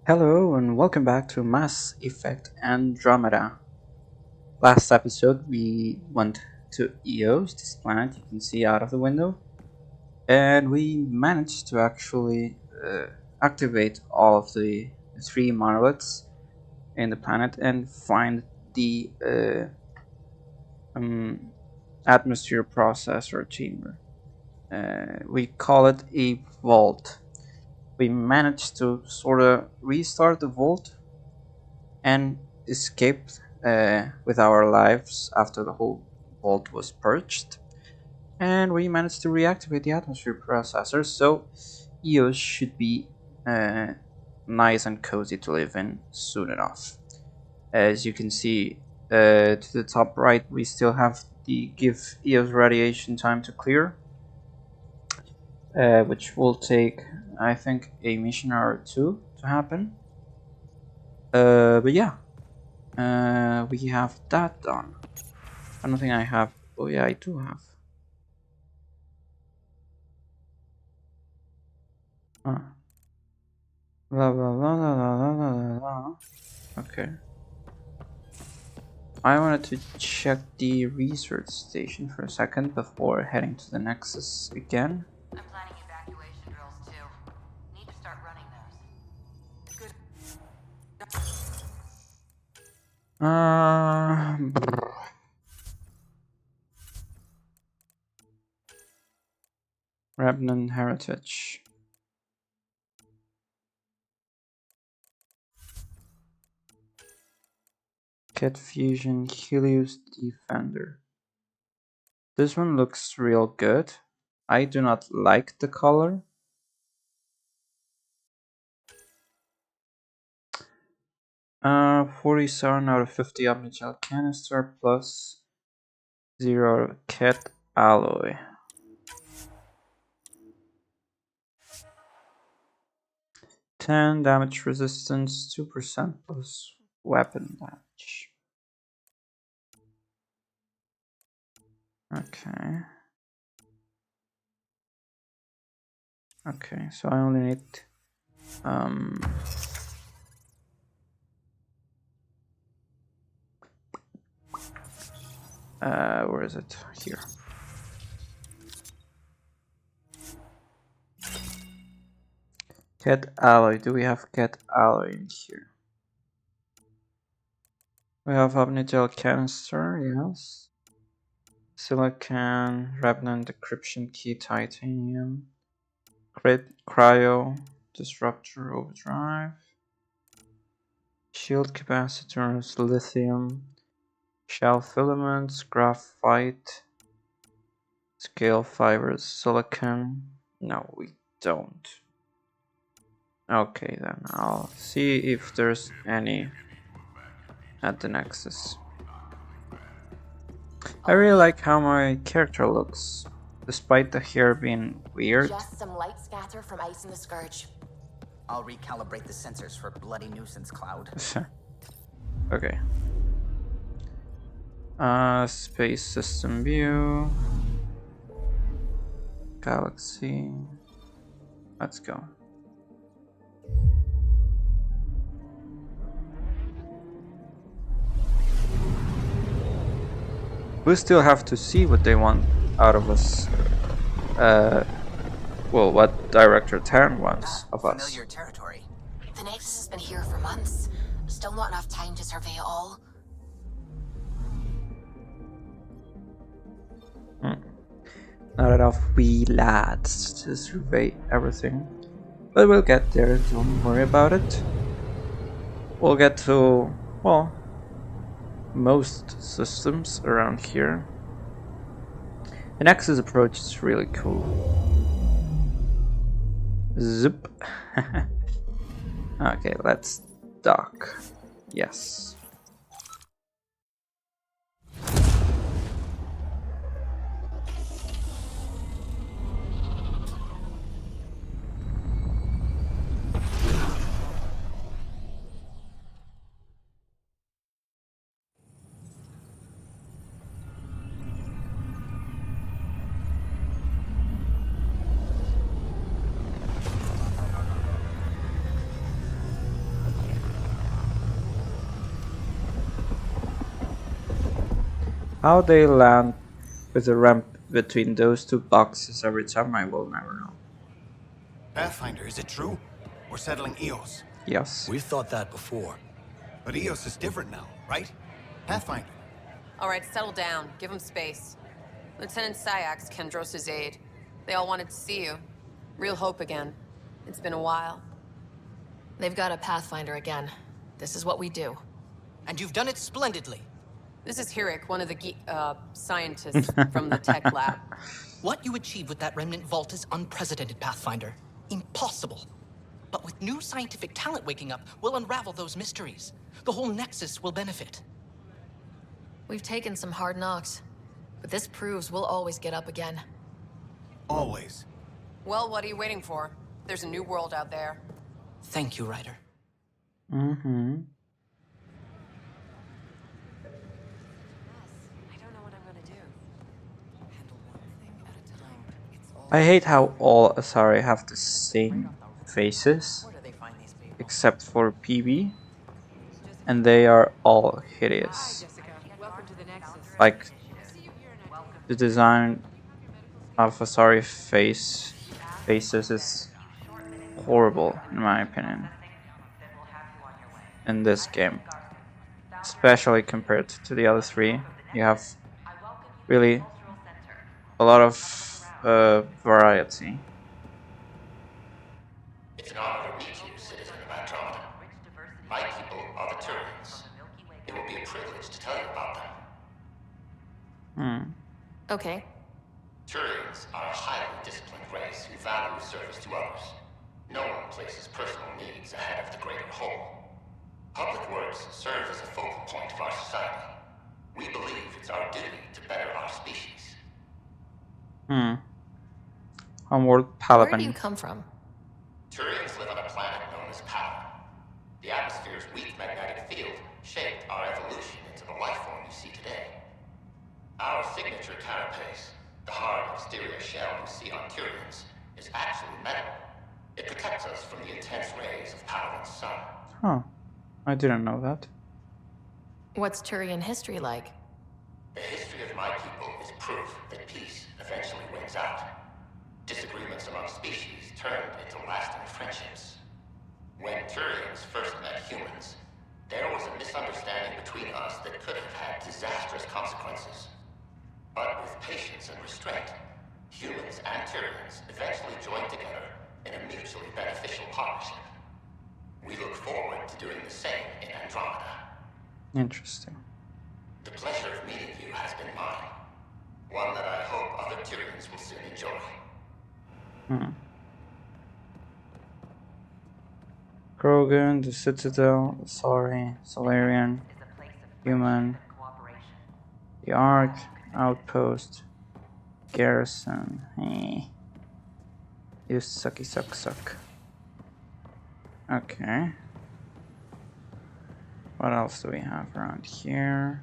Hello and welcome back to Mass Effect Andromeda. Last episode we went to Eos, this planet you can see out of the window, and we managed to actually activate all of the three monoliths in the planet and find the atmosphere processor chamber. We call it a vault. We managed to sort of restart the vault and escaped with our lives after the whole vault was purged. And we managed to reactivate the atmosphere processor, so EOS should be nice and cozy to live in soon enough. As you can see to the top right, we still have the give EOS radiation time to clear, which will take, I think, a mission or two to happen. But yeah, we have that done. I don't think I have. Oh yeah, I do have. Blah blah blah blah blah blah blah. Okay. I wanted to check the research station for a second before heading to the Nexus again. I'm planning evacuation drills too. Need to start running those. Good. Remnant Heritage. Cat Fusion Helios Defender. This one looks real good. I do not like the color. 47 out of 50 Omnigel canister plus 0 cat alloy. 10 damage resistance, 2% plus weapon damage. Okay. Okay, so I only need where is it? Here. Cat alloy. Do we have cat alloy in here? We have Omnigel canister, yes. Silicon, Revenant decryption key, titanium, Cryo, disruptor overdrive, shield capacitors, lithium, shell filaments, graphite, scale fibers, silicon. No, we don't. Okay, then I'll see if there's any at the Nexus. I really like how my character looks, despite the hair being weird. Just some light scatter from ice in the scourge. I'll recalibrate the sensors for bloody nuisance cloud. Okay. Space system view. Galaxy. Let's go. We still have to see what they want out of us. Well, what Director Tarn wants of us. Familiar territory. The Nexus has been here for months. Still not enough time to survey it all. Not enough wee lads to survey everything. But we'll get there, don't worry about it. We'll get to, well, most systems around here. The Nexus approach is really cool. Zip. Okay, let's dock. Yes. How they land with a ramp between those two boxes every time, I will never know. Pathfinder, is it true? We're settling Eos. Yes. We've thought that before. But Eos is different now, right? Pathfinder. All right, settle down. Give him space. Lieutenant Syax, Kendros' aide. They all wanted to see you. Real hope again. It's been a while. They've got a Pathfinder again. This is what we do. And you've done it splendidly. This is Hirik, one of the scientists from the tech lab. What you achieved with that remnant vault is unprecedented, Pathfinder. Impossible. But with new scientific talent waking up, we'll unravel those mysteries. The whole Nexus will benefit. We've taken some hard knocks, but this proves we'll always get up again. Always. Well, what are you waiting for? There's a new world out there. Thank you, Ryder. Mm-hmm. I don't know what I'm gonna do. Handle one thing at a time. It's all... I hate how all Asari have the same faces, Where do they find these people? except for PB, and they are all hideous. Welcome to the Nexus. Like, the design of Asari faces is horrible, in my opinion, in this game. Especially compared to the other three. You have really a lot of variety. It's an honor to meet you, citizen of Andromeda. My people are the Turians. It will be a privilege to tell you about them. Okay. Turians are a highly disciplined race who value service to others. No one places personal needs ahead of the greater whole. Public works serves as a focal point of our society. We believe it's our duty to better our species. Homeward Where do you Palaban. come from? Turians live on a planet known as Palaban. The atmosphere's weak magnetic field shaped our evolution into the life form you see today. Our signature carapace, the hard exterior shell you see on Turians, is actually metal. It protects us from the intense rays of Palaban's sun. Huh. I didn't know that. What's Turian history like? The history of my people is proof that peace eventually wins out. Disagreements among species turned into lasting friendships. When Turians first met humans, there was a misunderstanding between us that could have had disastrous consequences. But with patience and restraint, humans and Turians eventually joined together in a mutually beneficial partnership. We look forward to doing the same in Andromeda. Interesting. The pleasure of meeting you has been mine. One that I hope other Turians will soon enjoy. Krogan, the Citadel, Asari, Solarian, Human, the Ark, Outpost, Garrison. Hey. You sucky suck. Okay. What else do we have around here?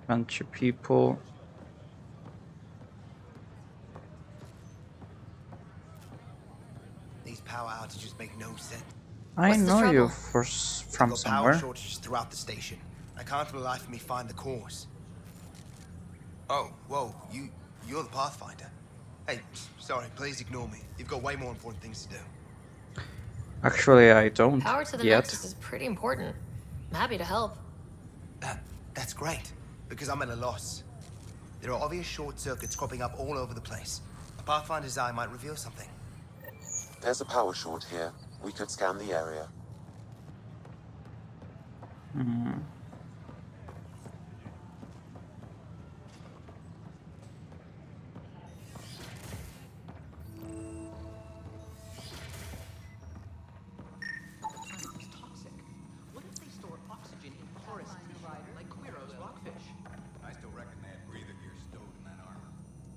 Bunch of people. These power outages make no sense. I What's the know you trouble? from Got somewhere. power shortages throughout the station. I can't for the life of me find the cause. Oh, whoa, you're the Pathfinder. Hey, sorry, please ignore me. You've got way more important things to do. Actually, I don't Power to the yet. Nexus is pretty important. I'm happy to help. That's great, because I'm at a loss. There are obvious short circuits cropping up all over the place. A Pathfinder's eye might reveal something. There's a power short here. We could scan the area. What if they store oxygen in porous like Quiro's rockfish? I still reckon they had breather gear stowed in that armor.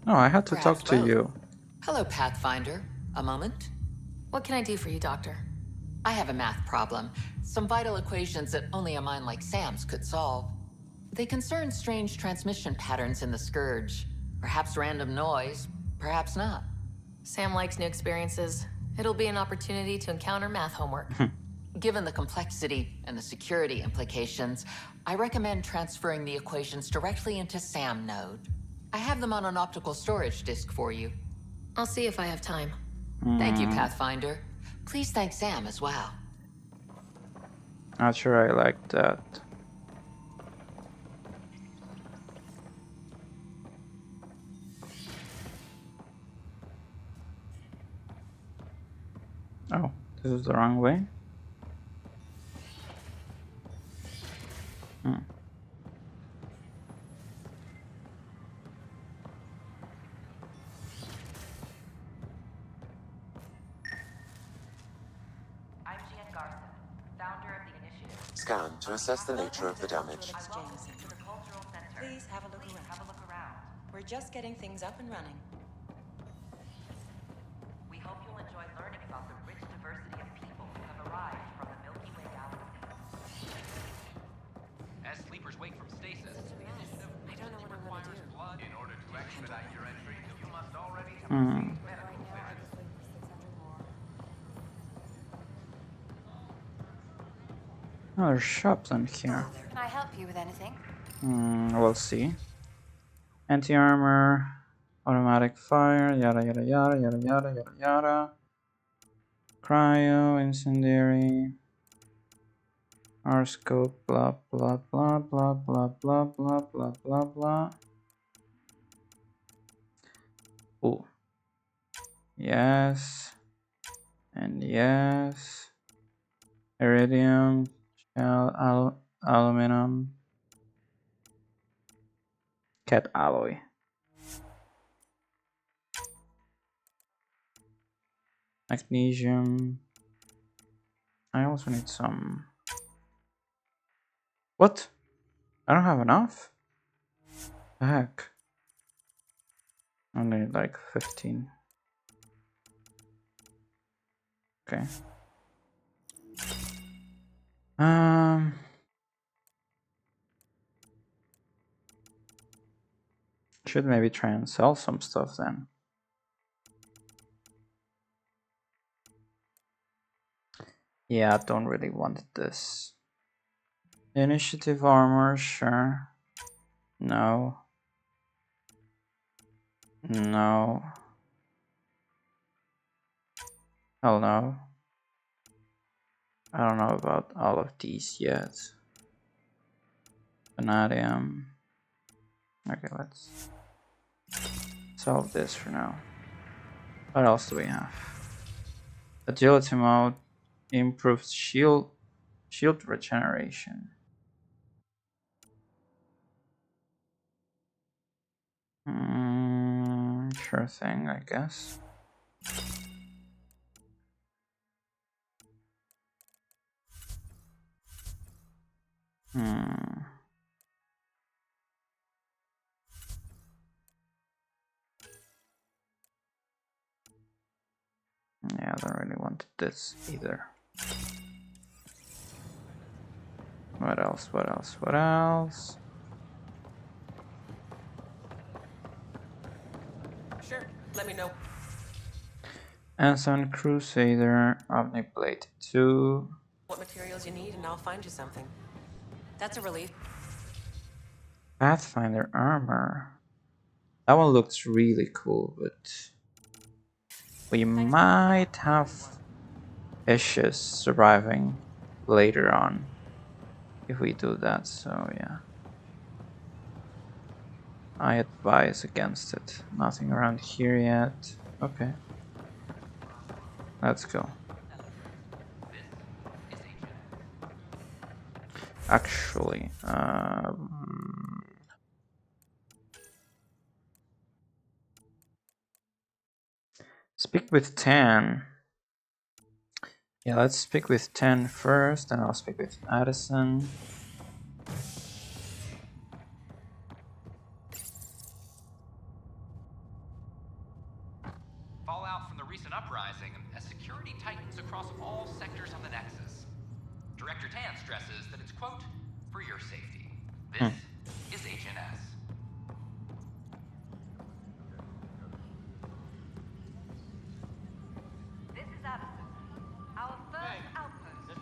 No, I had to Perhaps talk to both. you. Hello, Pathfinder. A moment? What can I do for you, Doctor? I have a math problem. Some vital equations that only a mind like Sam's could solve. They concern strange transmission patterns in the Scourge. Perhaps random noise, perhaps not. Sam likes new experiences. It'll be an opportunity to encounter math homework. Given the complexity and the security implications, I recommend transferring the equations directly into SAM node. I have them on an optical storage disk for you. I'll see if I have time. Thank you, Pathfinder. Please thank Sam as well. Not sure I like that. Oh, this is the wrong way. Scan to assess the nature of the damage. Please have a look around. We're just getting things up and running. We hope you'll enjoy learning about the rich diversity of people who have arrived from the Milky Way galaxy. As sleepers wake from stasis, the initiative I don't know what I'm gonna do. blood in order to expedite your entry. You must already have Hmm. medical vision. Oh, there's shops in here. Can I help you with anything? We'll see. Anti-armor, automatic fire, yada yada yada yada yada yada yada. Cryo, incendiary, R-scope, blah blah blah blah blah blah blah blah blah blah. Ooh. Yes. And yes. Iridium, shell, aluminum, cat alloy. Magnesium. I also need some. What? I don't have enough? The heck? Only like 15. Okay. Should maybe try and sell some stuff then. Yeah, I don't really want this. Initiative armor, sure. No. No. Hell no. I don't know about all of these yet. Vanadium. Okay, let's solve this for now. What else do we have? Agility mode improves shield regeneration. Sure thing, I guess. Yeah, I don't really want this either. What else? What else? What else? Sure, let me know. Ensign Crusader, Omniblade 2. What materials you need, and I'll find you something. That's a relief. Pathfinder armor. That one looks really cool, but we might have issues surviving later on if we do that, so yeah. I advise against it. Nothing around here yet. Okay. Let's go. Actually, speak with 10. Yeah, let's speak with 10 first, and I'll speak with Addison. Fallout from the recent uprising as security tightens across all sectors of the Nexus. Director Tan stresses that it's, quote, for your safety. This is Agent S. This is Addison. Our first outpost.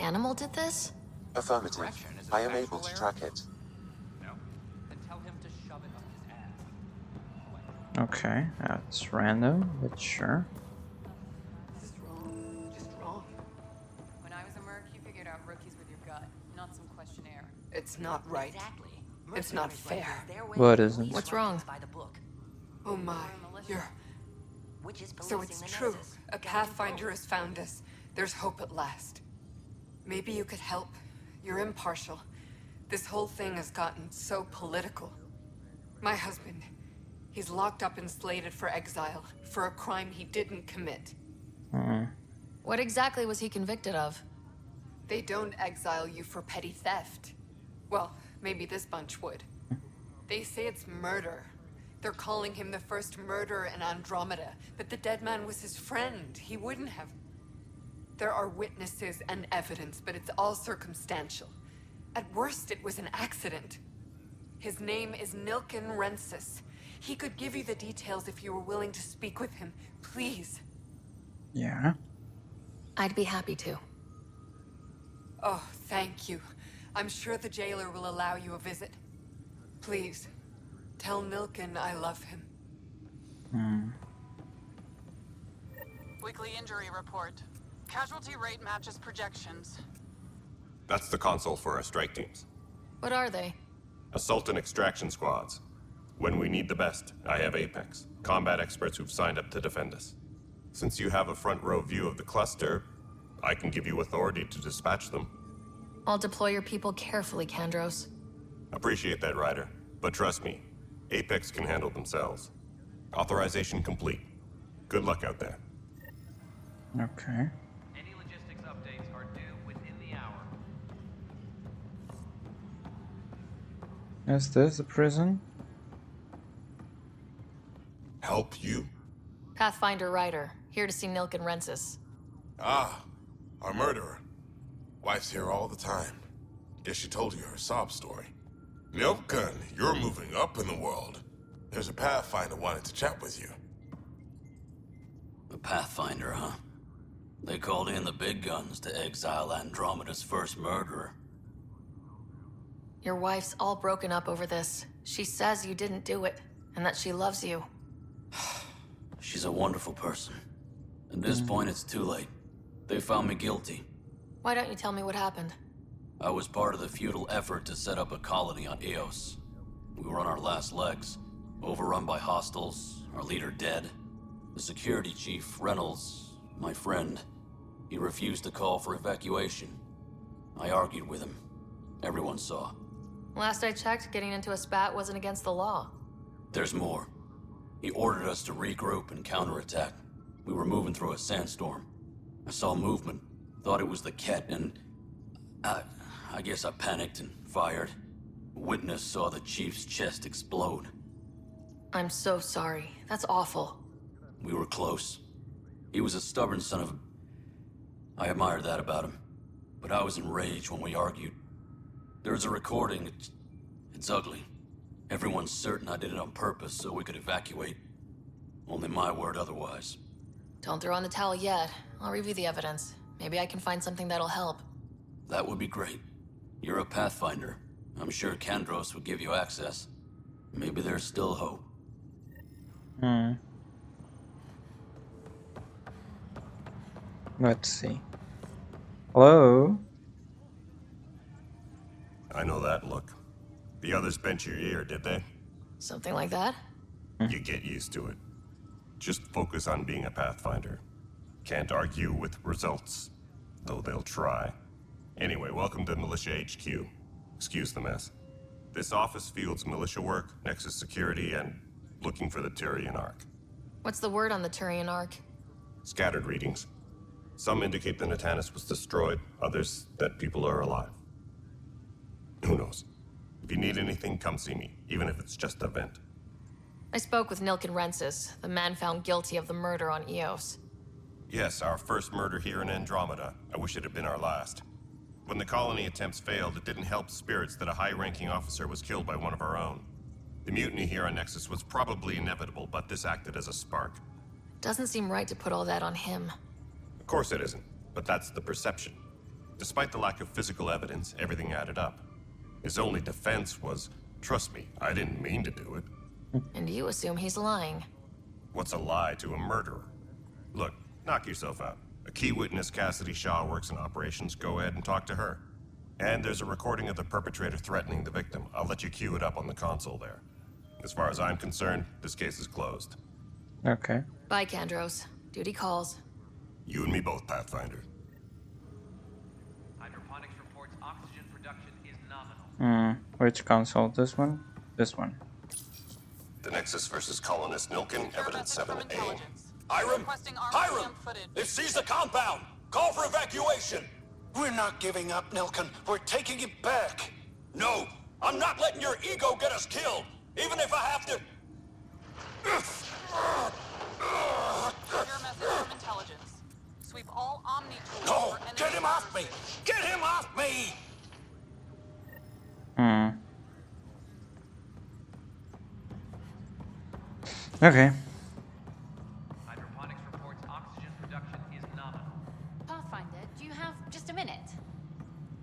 animal did this? Affirmative. Correction is a I am able factual to error? track it. No? Then tell him to shove it up his ass. Okay, that's random, but sure. Just wrong. Just wrong. When I was a merc, you figured out rookies with your gut, not some questionnaire. It's not right. Exactly. It's not Mercenaries fair. like this, their way What of isn't? police What's right wrong? things by the book. Oh my, you're... Which is So policing it's the true. Nexus. A Pathfinder has found us. There's hope at last. Maybe you could help. You're impartial. This whole thing has gotten so political. My husband, he's locked up and slated for exile for a crime he didn't commit. What exactly was he convicted of? They don't exile you for petty theft. Well, maybe this bunch would. They say it's murder. They're calling him the first murderer in Andromeda, but the dead man was his friend. He wouldn't have. There are witnesses and evidence, but it's all circumstantial. At worst, it was an accident. His name is Nilken Rensis. He could give you the details if you were willing to speak with him. Please. Yeah. I'd be happy to. Oh, thank you. I'm sure the jailer will allow you a visit. Please, tell Nilken I love him. Weekly injury report. Casualty rate matches projections. That's the console for our strike teams. What are they? Assault and extraction squads. When we need the best, I have Apex, combat experts who've signed up to defend us. Since you have a front row view of the cluster, I can give you authority to dispatch them. I'll deploy your people carefully, Kandros. Appreciate that, Ryder. But trust me, Apex can handle themselves. Authorization complete. Good luck out there. Okay. Any logistics updates are due within the hour. Is this the prison? Help you? Pathfinder Ryder, here to see Nilken Rensis. Ah, our murderer. Wife's here all the time. Guess she told you her sob story. Nilken, you're moving up in the world. There's a Pathfinder wanting to chat with you. The Pathfinder, huh? They called in the big guns to exile Andromeda's first murderer. Your wife's all broken up over this. She says you didn't do it, and that she loves you. She's a wonderful person. At this point, it's too late. They found me guilty. Why don't you tell me what happened? I was part of the futile effort to set up a colony on Eos. We were on our last legs, overrun by hostiles, our leader dead. The security chief, Reynolds, my friend, he refused to call for evacuation. I argued with him. Everyone saw. Last I checked, getting into a spat wasn't against the law. There's more. He ordered us to regroup and counterattack. We were moving through a sandstorm. I saw movement, thought it was the Ket, and I guess I panicked and fired. A witness saw the chief's chest explode. I'm so sorry. That's awful. We were close. He was a stubborn son of a... I admired that about him. But I was enraged when we argued. There's a recording. It's ugly. Everyone's certain I did it on purpose so we could evacuate. Only my word otherwise. Don't throw in the towel yet. I'll review the evidence. Maybe I can find something that'll help. That would be great. You're a Pathfinder. I'm sure Kandros would give you access. Maybe there's still hope. Let's see. Hello? I know that look. The others bent your ear, did they? Something like that? You get used to it. Just focus on being a Pathfinder. Can't argue with results, though they'll try. Anyway, welcome to Militia HQ. Excuse the mess. This office fields militia work, Nexus security, and looking for the Turian Ark. What's the word on the Turian Ark? Scattered readings. Some indicate the Natanus was destroyed, others that people are alive. Who knows? If you need anything, come see me, even if it's just a vent. I spoke with Nilken Rensis, the man found guilty of the murder on Eos. Yes, our first murder here in Andromeda. I wish it had been our last. When the colony attempts failed, it didn't help spirits that a high-ranking officer was killed by one of our own. The mutiny here on Nexus was probably inevitable, but this acted as a spark. Doesn't seem right to put all that on him. Of course it isn't, but that's the perception. Despite the lack of physical evidence, everything added up. His only defense was, trust me, I didn't mean to do it. And you assume he's lying. What's a lie to a murderer? Look, knock yourself out. A key witness, Cassidy Shaw, works in operations. Go ahead and talk to her. And there's a recording of the perpetrator threatening the victim. I'll let you cue it up on the console there. As far as I'm concerned, this case is closed. Okay. Bye, Kandros. Duty calls. You and me both, Pathfinder. Hydroponics reports oxygen production is nominal. Which console? This one? This one. The Nexus versus Colonist Nilkin, evidence 7A. Hiram! Hiram! They've seized the compound! Call for evacuation! We're not giving up, Nilkin. We're taking it back. No! I'm not letting your ego get us killed! Even if I have to... Your message from intelligence. Sweep all Omni tools No! for enemy Get him off me! Get him off me! Okay. Hydroponics reports oxygen production is nominal. Pathfinder, do you have just a minute?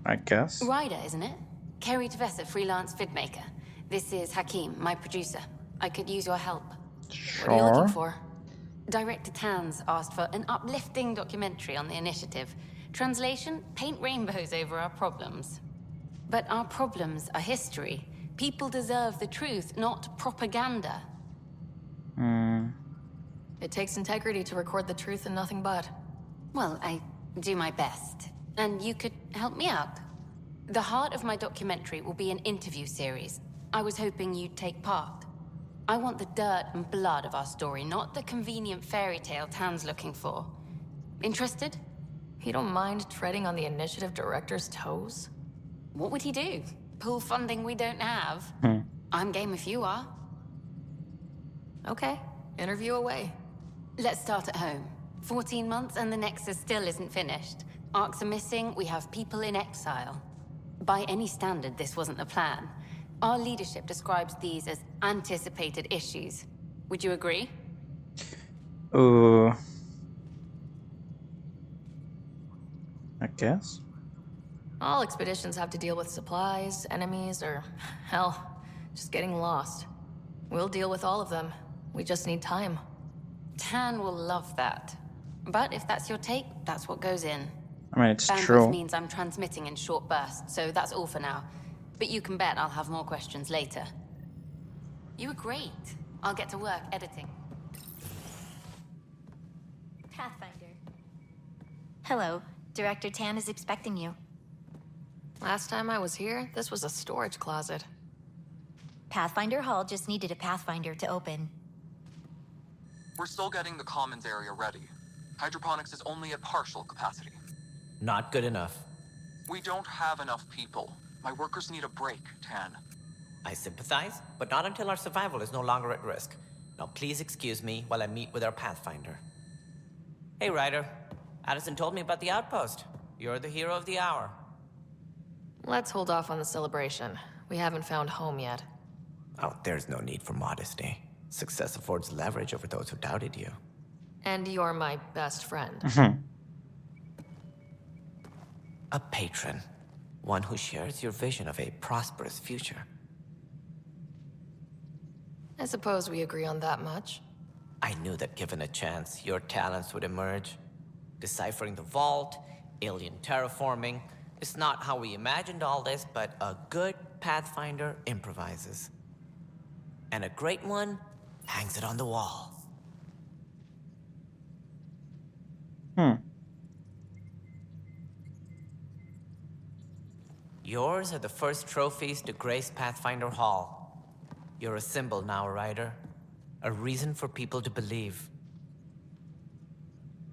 I guess. Ryder, isn't it? Kerry Tavessa, freelance vidmaker. This is Hakim, my producer. I could use your help. Sure. What are you looking for? Director Tanz asked for an uplifting documentary on the initiative. Translation, paint rainbows over our problems. But our problems are history. People deserve the truth, not propaganda. It takes integrity to record the truth and nothing but. Well, I do my best. And you could help me out. The heart of my documentary will be an interview series. I was hoping you'd take part. I want the dirt and blood of our story, not the convenient fairy tale Tan's looking for. Interested? You don't mind treading on the initiative director's toes? What would he do? Pull funding we don't have? I'm game if you are. Okay, interview away. Let's start at home. 14 months and the Nexus still isn't finished. Arcs are missing, we have people in exile. By any standard, this wasn't the plan. Our leadership describes these as anticipated issues. Would you agree? I guess. All expeditions have to deal with supplies, enemies, or, hell, just getting lost. We'll deal with all of them. We just need time. Tan will love that. But if that's your take, that's what goes in. I mean, it's Bandwidth true. means I'm transmitting in short bursts, so that's all for now. But you can bet I'll have more questions later. You were great. I'll get to work editing. Pathfinder. Hello. Director Tan is expecting you. Last time I was here, this was a storage closet. Pathfinder Hall just needed a Pathfinder to open. We're still getting the commons area ready. Hydroponics is only at partial capacity. Not good enough. We don't have enough people. My workers need a break, Tan. I sympathize, but not until our survival is no longer at risk. Now please excuse me while I meet with our Pathfinder. Hey, Ryder. Addison told me about the outpost. You're the hero of the hour. Let's hold off on the celebration. We haven't found home yet. Oh, there's no need for modesty. Success affords leverage over those who doubted you. And you're my best friend. A patron. One who shares your vision of a prosperous future. I suppose we agree on that much. I knew that given a chance, your talents would emerge. Deciphering the vault, alien terraforming. It's not how we imagined all this, but a good Pathfinder improvises. And a great one hangs it on the wall. Yours are the first trophies to grace Pathfinder Hall. You're a symbol now, Ryder. A reason for people to believe.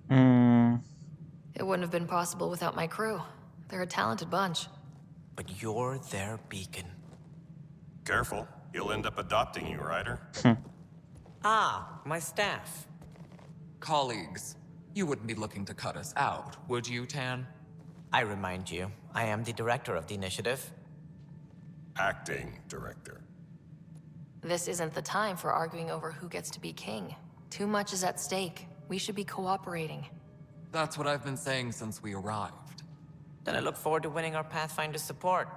It wouldn't have been possible without my crew. They're a talented bunch. But you're their beacon. Careful, he'll end up adopting you, Ryder. Ah, my staff. Colleagues, you wouldn't be looking to cut us out, would you, Tan? I remind you, I am the director of the initiative. Acting director. This isn't the time for arguing over who gets to be king. Too much is at stake. We should be cooperating. That's what I've been saying since we arrived. Then I look forward to winning our Pathfinder support.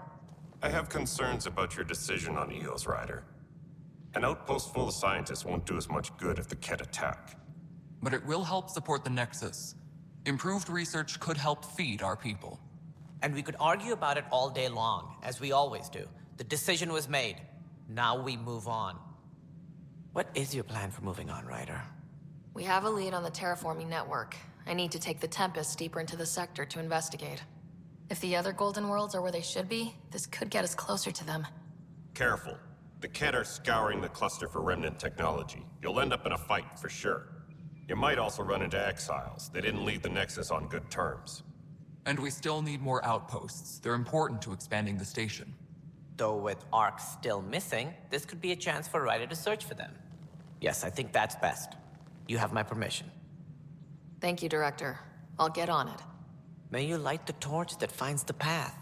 I have concerns about your decision on Eos, Ryder. An outpost full of scientists won't do as much good if the Kett attack. But it will help support the Nexus. Improved research could help feed our people. And we could argue about it all day long, as we always do. The decision was made. Now we move on. What is your plan for moving on, Ryder? We have a lead on the terraforming network. I need to take the Tempest deeper into the sector to investigate. If the other Golden Worlds are where they should be, this could get us closer to them. Careful. The Kett are scouring the cluster for remnant technology. You'll end up in a fight, for sure. You might also run into exiles. They didn't leave the Nexus on good terms. And we still need more outposts. They're important to expanding the station. Though with Ark still missing, this could be a chance for Ryder to search for them. Yes, I think that's best. You have my permission. Thank you, Director. I'll get on it. May you light the torch that finds the path.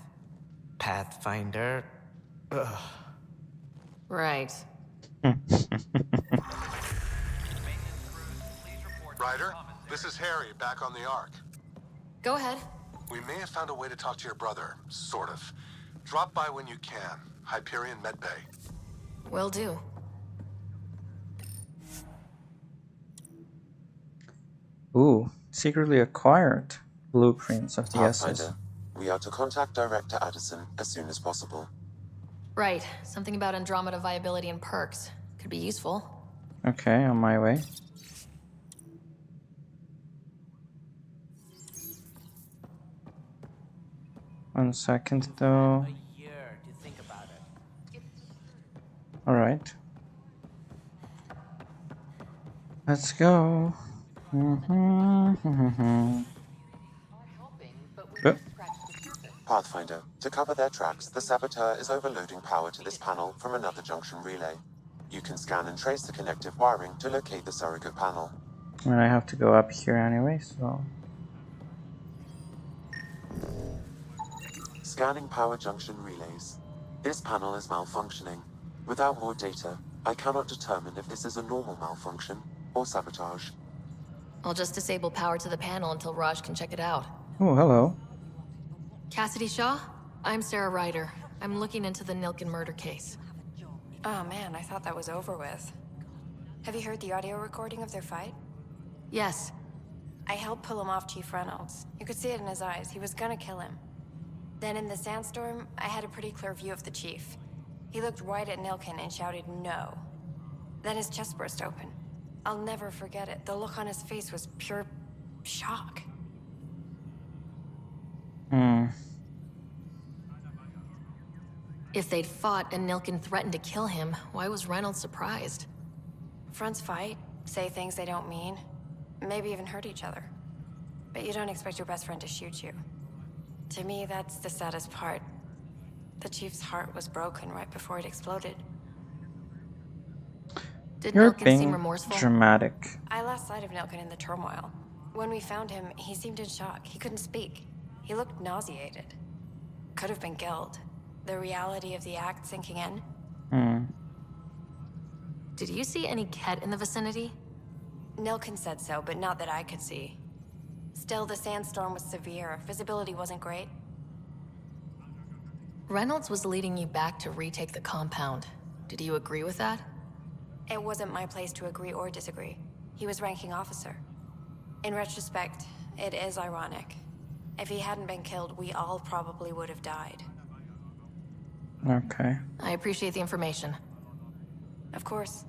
Pathfinder... Ugh. Right. Ryder, this is Harry, back on the Ark. Go ahead. We may have found a way to talk to your brother, sort of. Drop by when you can. Hyperion Medbay. Will do. Ooh, secretly acquired blueprints of the SS. Pathfinder, we are to contact Director Addison as soon as possible. Right. Something about Andromeda viability and perks. Could be useful. Okay, on my way. One second though. A year to think about it. Alright. Let's go. Pathfinder, to cover their tracks, the Saboteur is overloading power to this panel from another junction relay. You can scan and trace the connective wiring to locate the surrogate panel. And I have to go up here anyway, so... Scanning power junction relays. This panel is malfunctioning. Without more data, I cannot determine if this is a normal malfunction or sabotage. I'll just disable power to the panel until Raj can check it out. Oh, hello. Cassidy Shaw? I'm Sarah Ryder. I'm looking into the Nilken murder case. Oh man, I thought that was over with. Have you heard the audio recording of their fight? Yes. I helped pull him off Chief Reynolds. You could see it in his eyes. He was gonna kill him. Then in the sandstorm, I had a pretty clear view of the Chief. He looked right at Nilken and shouted no. Then his chest burst open. I'll never forget it. The look on his face was pure shock. If they'd fought and Nilken threatened to kill him, why was Reynolds surprised? Fronts fight, say things they don't mean, maybe even hurt each other. But you don't expect your best friend to shoot you. To me, that's the saddest part. The Chief's heart was broken right before it exploded. Did You're Nilken being seem remorseful? dramatic. I lost sight of Nilken in the turmoil. When we found him, he seemed in shock. He couldn't speak. He looked nauseated. Could have been guilt. The reality of the act sinking in. Did you see any Kett in the vicinity? Nilken said so, but not that I could see. Still, the sandstorm was severe. Visibility wasn't great. Reynolds was leading you back to retake the compound. Did you agree with that? It wasn't my place to agree or disagree. He was ranking officer. In retrospect, it is ironic. If he hadn't been killed, we all probably would have died. Okay. I appreciate the information. Of course.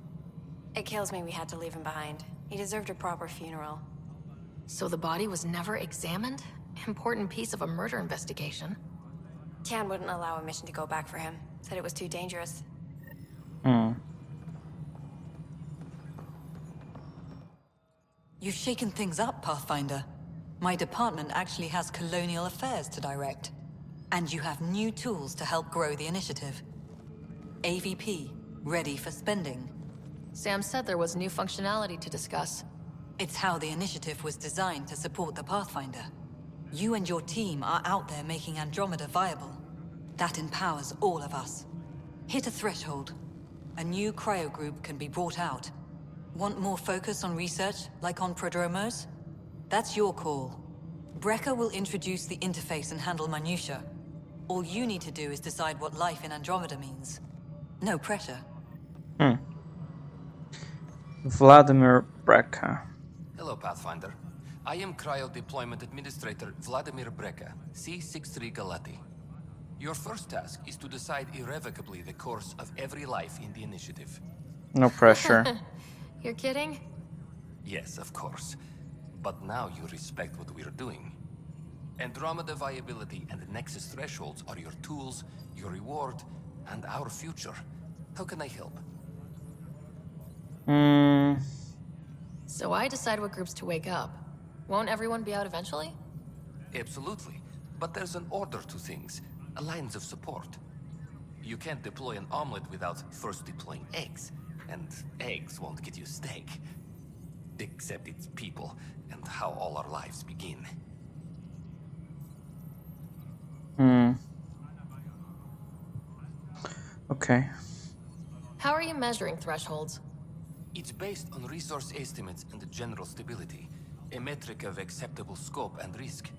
It kills me we had to leave him behind. He deserved a proper funeral. So the body was never examined? Important piece of a murder investigation. Tian wouldn't allow a mission to go back for him. Said it was too dangerous. You've shaken things up, Pathfinder. My department actually has colonial affairs to direct. And you have new tools to help grow the initiative. AVP, ready for spending. Sam said there was new functionality to discuss. It's how the initiative was designed to support the Pathfinder. You and your team are out there making Andromeda viable. That empowers all of us. Hit a threshold. A new Cryo group can be brought out. Want more focus on research, like on Prodromos? That's your call. Brecker will introduce the interface and handle minutiae. All you need to do is decide what life in Andromeda means. No pressure. Vladimir Breka. Hello, Pathfinder. I am Cryo Deployment Administrator Vladimir Breka, C-63 Galati. Your first task is to decide irrevocably the course of every life in the initiative. No pressure. You're kidding? Yes, of course. But now you respect what we're doing. Andromeda viability and Nexus thresholds are your tools, your reward, and our future. How can I help? So I decide what groups to wake up. Won't everyone be out eventually? Absolutely. But there's an order to things, lines of support. You can't deploy an omelet without first deploying eggs. And eggs won't get you steak. Except it's people, and how all our lives begin. Okay. How are you measuring thresholds? It's based on resource estimates and general stability, a metric of acceptable scope and risk.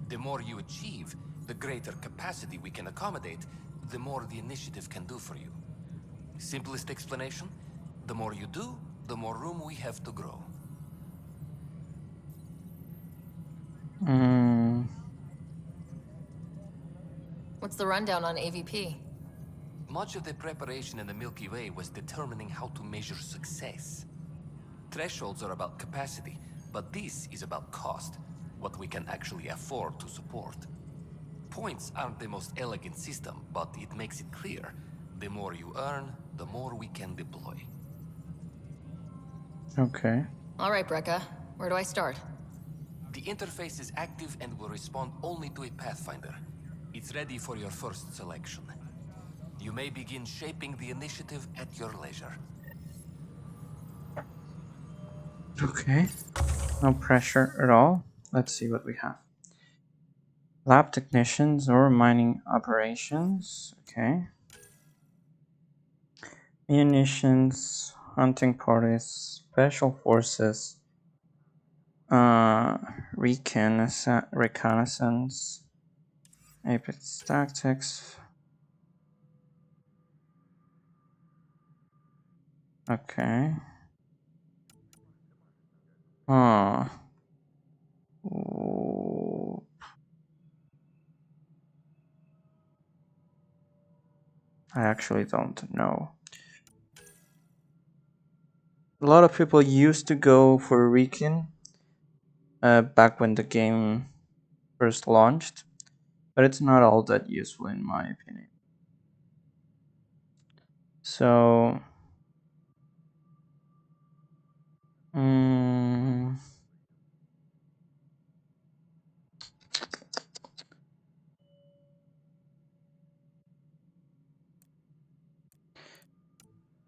The more you achieve, the greater capacity we can accommodate, the more the initiative can do for you. Simplest explanation? The more you do, the more room we have to grow. What's the rundown on AVP? Much of the preparation in the Milky Way was determining how to measure success. Thresholds are about capacity, but this is about cost, what we can actually afford to support. Points aren't the most elegant system, but it makes it clear. The more you earn, the more we can deploy. Okay. All right, Brecca. Where do I start? The interface is active and will respond only to a Pathfinder. It's ready for your first selection. You may begin shaping the initiative at your leisure. Okay. No pressure at all. Let's see what we have. Lab technicians or mining operations. Okay. Munitions, hunting parties, special forces, reconnaissance, apex tactics. Okay. Ooh. I actually don't know. A lot of people used to go for recon back when the game first launched, but it's not all that useful in my opinion. So,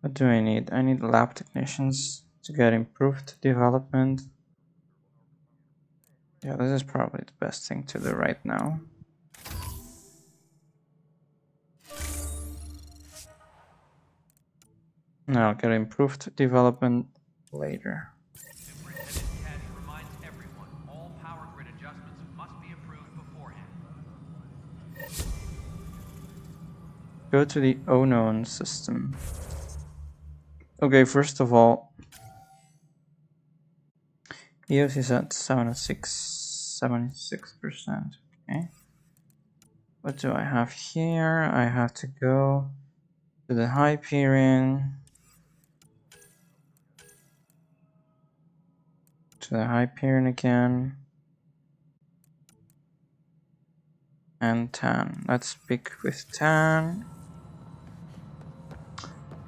what do I need? I need lab technicians to get improved development. Yeah, this is probably the best thing to do right now. No, I'll get improved development later. Reminds everyone, all power grid adjustments must be approved beforehand. Go to the unknown system. Okay, first of all, EOS is at 76%. Okay. What do I have here? I have to go to the Hyperion. To the Hyperion again. And Tan. Let's pick with Tan.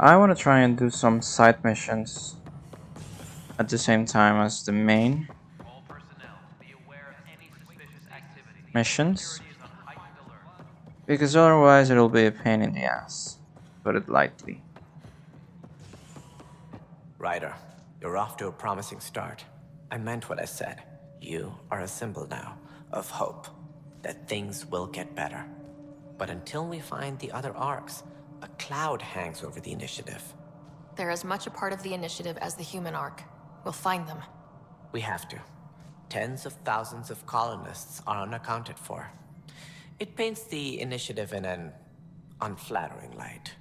I want to try and do some side missions at the same time as the main missions, because otherwise it'll be a pain in the ass, to put it lightly. Ryder, you're off to a promising start. I meant what I said. You are a symbol now of hope, that things will get better. But until we find the other arcs, a cloud hangs over the initiative. They're as much a part of the initiative as the human arc. We'll find them. We have to. tens of thousands of colonists are unaccounted for. It paints the initiative in an unflattering light.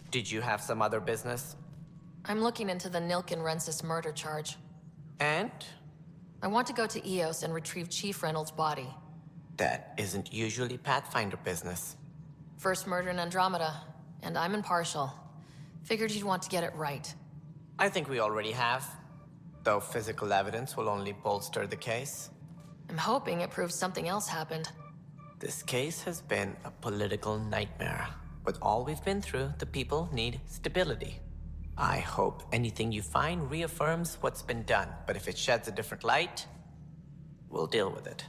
Did you have some other business? I'm looking into the Nilkin Rensis murder charge. And? I want to go to EOS and retrieve Chief Reynolds' body. That isn't usually Pathfinder business. First murder in Andromeda, and I'm impartial. Figured you'd want to get it right. I think we already have. Though physical evidence will only bolster the case. I'm hoping it proves something else happened. This case has been a political nightmare. With all we've been through, the people need stability. I hope anything you find reaffirms what's been done, but if it sheds a different light, we'll deal with it.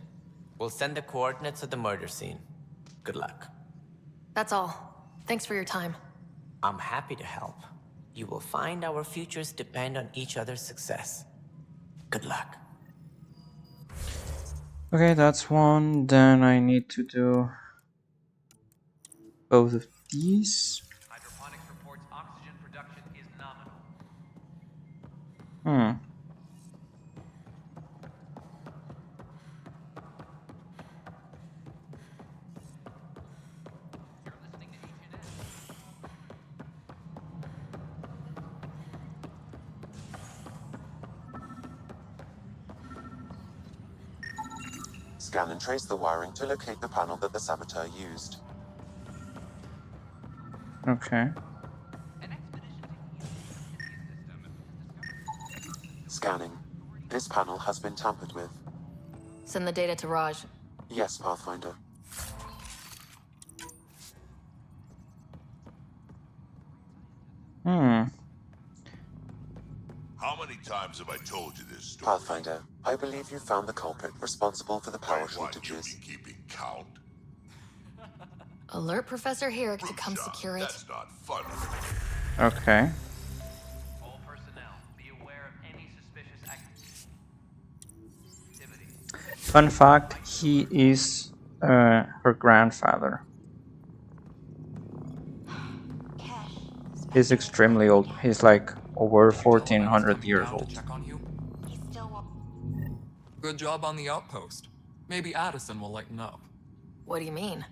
We'll send the coordinates of the murder scene. Good luck. That's all. Thanks for your time. I'm happy to help. You will find our futures depend on each other's success. Good luck. Okay, that's one. Then I need to do both of these. Hydroponics reports oxygen production is nominal. Scan and trace the wiring to locate the panel that the saboteur used. Okay. Scanning. This panel has been tampered with. Send the data to Raj. Yes, Pathfinder. How many times have I told you this story? Pathfinder, I believe you found the culprit responsible for the power shortages. Keeping count? Alert Professor Herrick to come secure it. That's not fun. Okay. All personnel, be aware of any suspicious activity. Fun fact, he is her grandfather. He's extremely old. He's like over 1400 years old. Good job on the outpost. Maybe Addison will lighten up. What do you mean?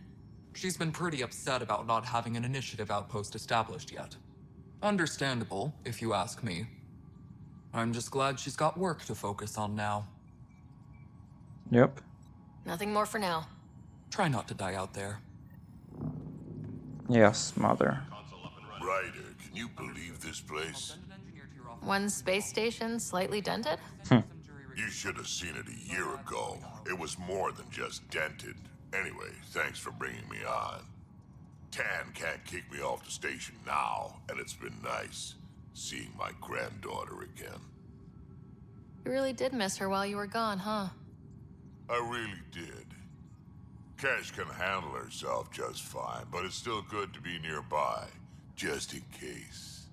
She's been pretty upset about not having an initiative outpost established yet. Understandable, if you ask me. I'm just glad she's got work to focus on now. Yep. Nothing more for now. Try not to die out there. Yes, mother. Ryder, can you believe this place? One space station slightly dented? You should have seen it a year ago. It was more than just dented. Anyway, thanks for bringing me on. Tan can't kick me off the station now, and it's been nice seeing my granddaughter again. You really did miss her while you were gone, huh? I really did. Cash can handle herself just fine, but it's still good to be nearby, just in case.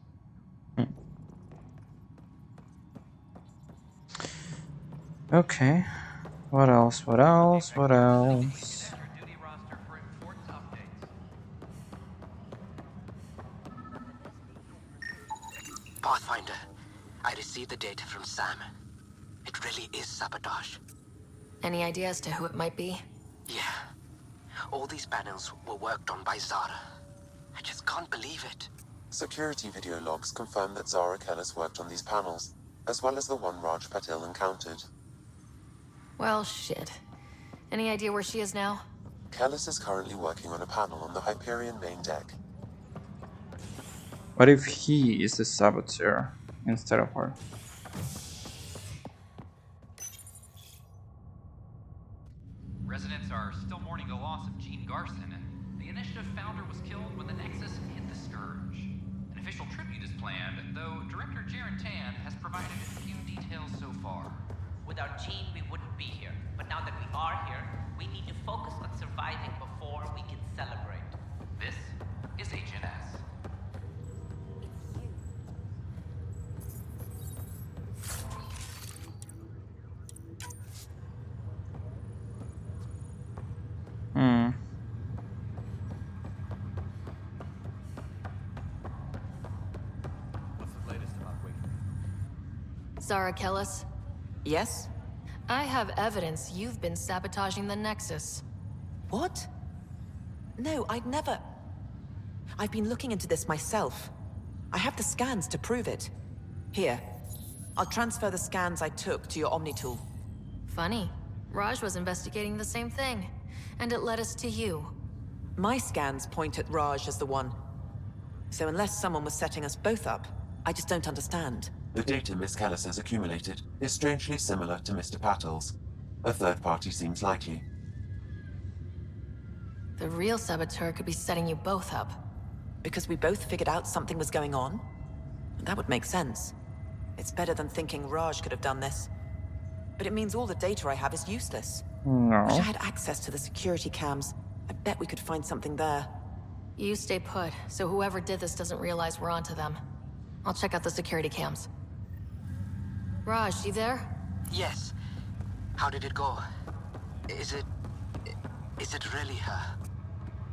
Okay. What else? What else? What else? Pathfinder, I received the data from Sam. It really is sabotage. Any idea as to who it might be? Yeah. All these panels were worked on by Zara. I just can't believe it. Security video logs confirm that Zara Kellis worked on these panels, as well as the one Raj Patil encountered. Well, shit. Any idea where she is now? Kellis is currently working on a panel on the Hyperion main deck. What if he is the saboteur instead of her? Residents are still mourning the loss of Gene Garson, and the initiative founder was killed when the Nexus hit the Scourge. An official tribute is planned, though Director Jaren Tan has provided few details so far. Without Gene, we wouldn't be here. But now that we are here, we need to focus on surviving before we can celebrate. This is HNS. Zara Kellis? Yes? I have evidence you've been sabotaging the Nexus. What? No, I'd never... I've been looking into this myself. I have the scans to prove it. Here. I'll transfer the scans I took to your Omni tool. Funny. Raj was investigating the same thing, and it led us to you. My scans point at Raj as the one. So unless someone was setting us both up, I just don't understand. The data Miss Callis has accumulated is strangely similar to Mr. Patel's. A third party seems likely. The real saboteur could be setting you both up. Because we both figured out something was going on? That would make sense. It's better than thinking Raj could have done this. But it means all the data I have is useless. No. Wish I had access to the security cams. I bet we could find something there. You stay put, so whoever did this doesn't realize we're onto them. I'll check out the security cams. Raj, you there? Yes. How did it go? Is it really her?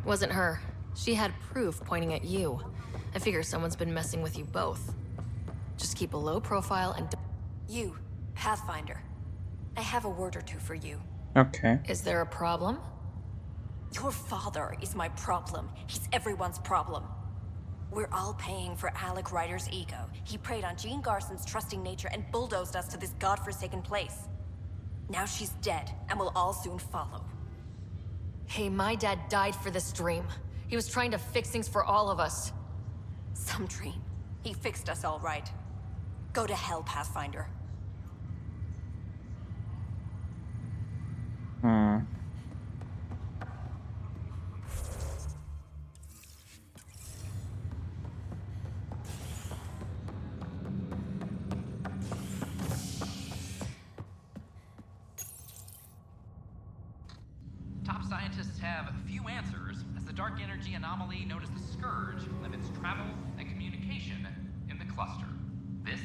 Wasn't her. She had proof pointing at you. I figure someone's been messing with you both. Just keep a low profile and... You, Pathfinder. I have a word or two for you. Okay. Is there a problem? Your father is my problem. He's everyone's problem. We're all paying for Alec Ryder's ego. He preyed on Jean Garson's trusting nature and bulldozed us to this godforsaken place. Now she's dead, and we'll all soon follow. Hey, my dad died for this dream. He was trying to fix things for all of us. Some dream. He fixed us all right. Go to hell, Pathfinder. Top scientists have few answers, as the dark energy anomaly known as the Scourge limits travel and communication in the cluster. This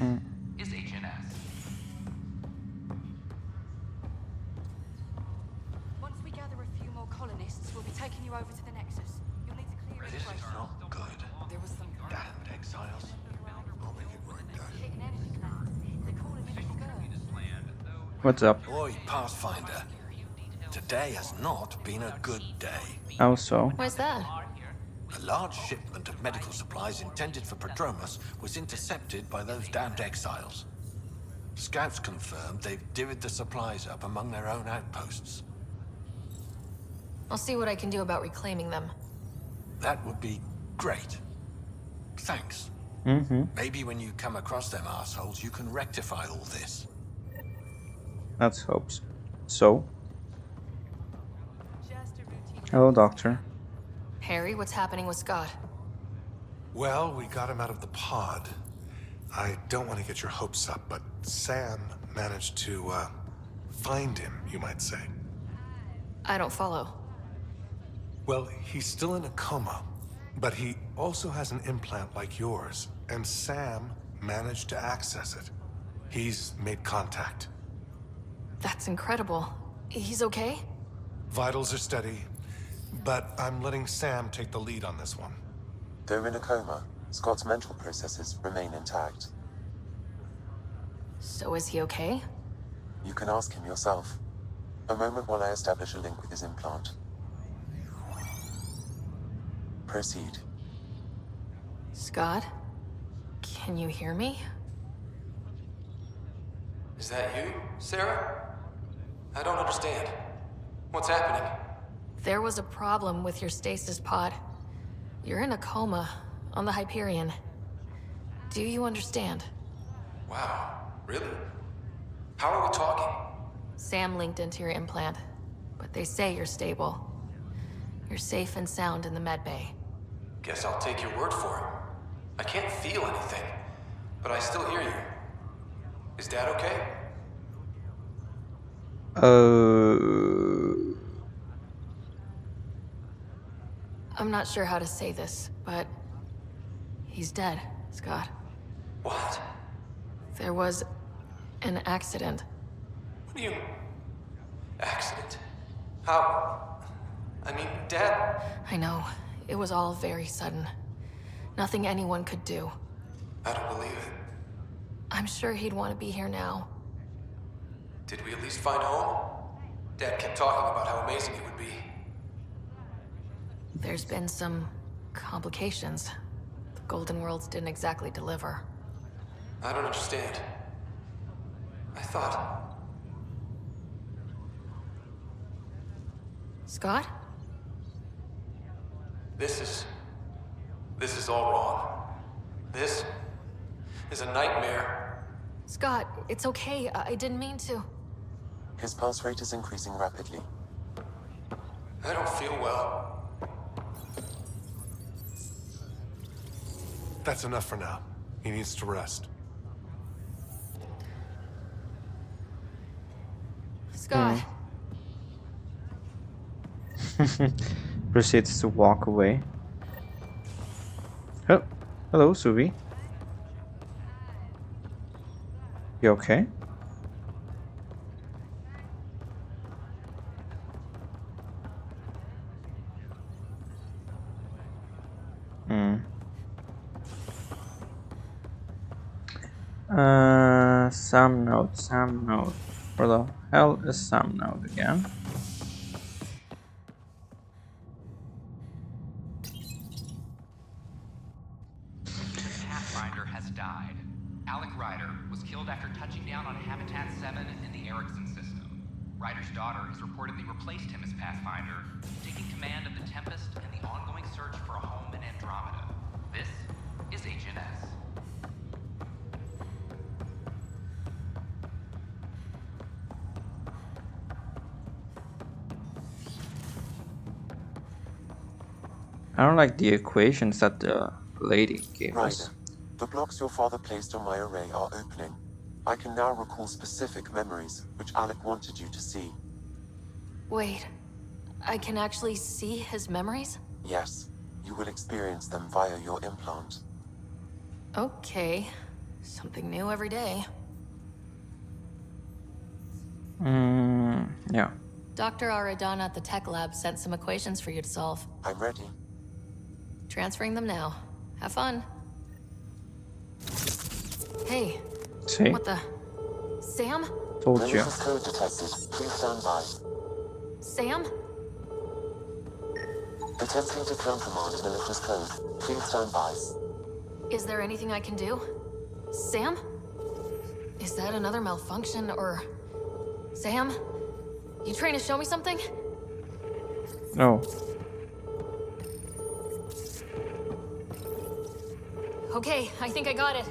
is HNS. Once we gather a few more colonists, we'll be taking you over to the Nexus. You'll need to clear it. This is not good. There was some Damned exiles. I'll make it right, Dad. hidden energy plant. They're calling it a scourge. What's up? Oi, Pathfinder. Today has not been a good day. How so? Why's that? A large shipment of medical supplies intended for Prodromus was intercepted by those damned exiles. Scouts confirmed they've divvied the supplies up among their own outposts. I'll see what I can do about reclaiming them. That would be great. Thanks. Maybe when you come across them assholes, you can rectify all this. Let's hope so. So? Hello, Doctor. Harry, what's happening with Scott? Well, we got him out of the pod. I don't want to get your hopes up, but Sam managed to, find him, you might say. I don't follow. Well, he's still in a coma, but he also has an implant like yours, and Sam managed to access it. He's made contact. That's incredible. He's okay? Vitals are steady, but I'm letting Sam take the lead on this one. Though in a coma, Scott's mental processes remain intact. So is he okay? You can ask him yourself. A moment while I establish a link with his implant. Proceed. Scott? Can you hear me? Is that you, Sarah? I don't understand. What's happening? There was a problem with your stasis pod. You're in a coma on the Hyperion. Do you understand? Wow, really? How are we talking? Sam linked into your implant, but they say you're stable. You're safe and sound in the medbay. Guess I'll take your word for it. I can't feel anything, but I still hear you. Is Dad okay? I'm not sure how to say this, but he's dead, Scott. What? There was an accident. What do you... Accident? How... I mean, Dad... I know. It was all very sudden. Nothing anyone could do. I don't believe it. I'm sure he'd want to be here now. Did we at least find home? Dad kept talking about how amazing it would be. There's been some complications. The Golden Worlds didn't exactly deliver. I don't understand. I thought... Scott? This is all wrong. This is a nightmare. Scott, it's okay. I didn't mean to. His pulse rate is increasing rapidly. I don't feel well. That's enough for now. He needs to rest. Scott. Proceeds to walk away. Oh, hello, Suvi. You okay? Sam Node. Where the hell is Sam Node again? Pathfinder has died. Alec Ryder was killed after touching down on Habitat 7 in the Erickson system. Ryder's daughter has reportedly replaced him as Pathfinder, taking command of the Tempest and the ongoing search for a home in Andromeda. This is Agent S. I don't like the equations that the lady gave Ryder, us. the blocks your father placed on my array are opening. I can now recall specific memories, which Alec wanted you to see. Wait. I can actually see his memories? Yes, you will experience them via your implant. Okay. Something new every day. Yeah. Dr. Aradana at the tech lab sent some equations for you to solve. I'm ready. Transferring them now. Have fun. Hey. See? What the? Sam? Told you. Malicious code detected. Please stand by. Sam? Attempting to countermand malicious code. Please stand by. Is there anything I can do? Sam? Is that another malfunction, or... Sam? You trying to show me something? No. Okay, I think I got it.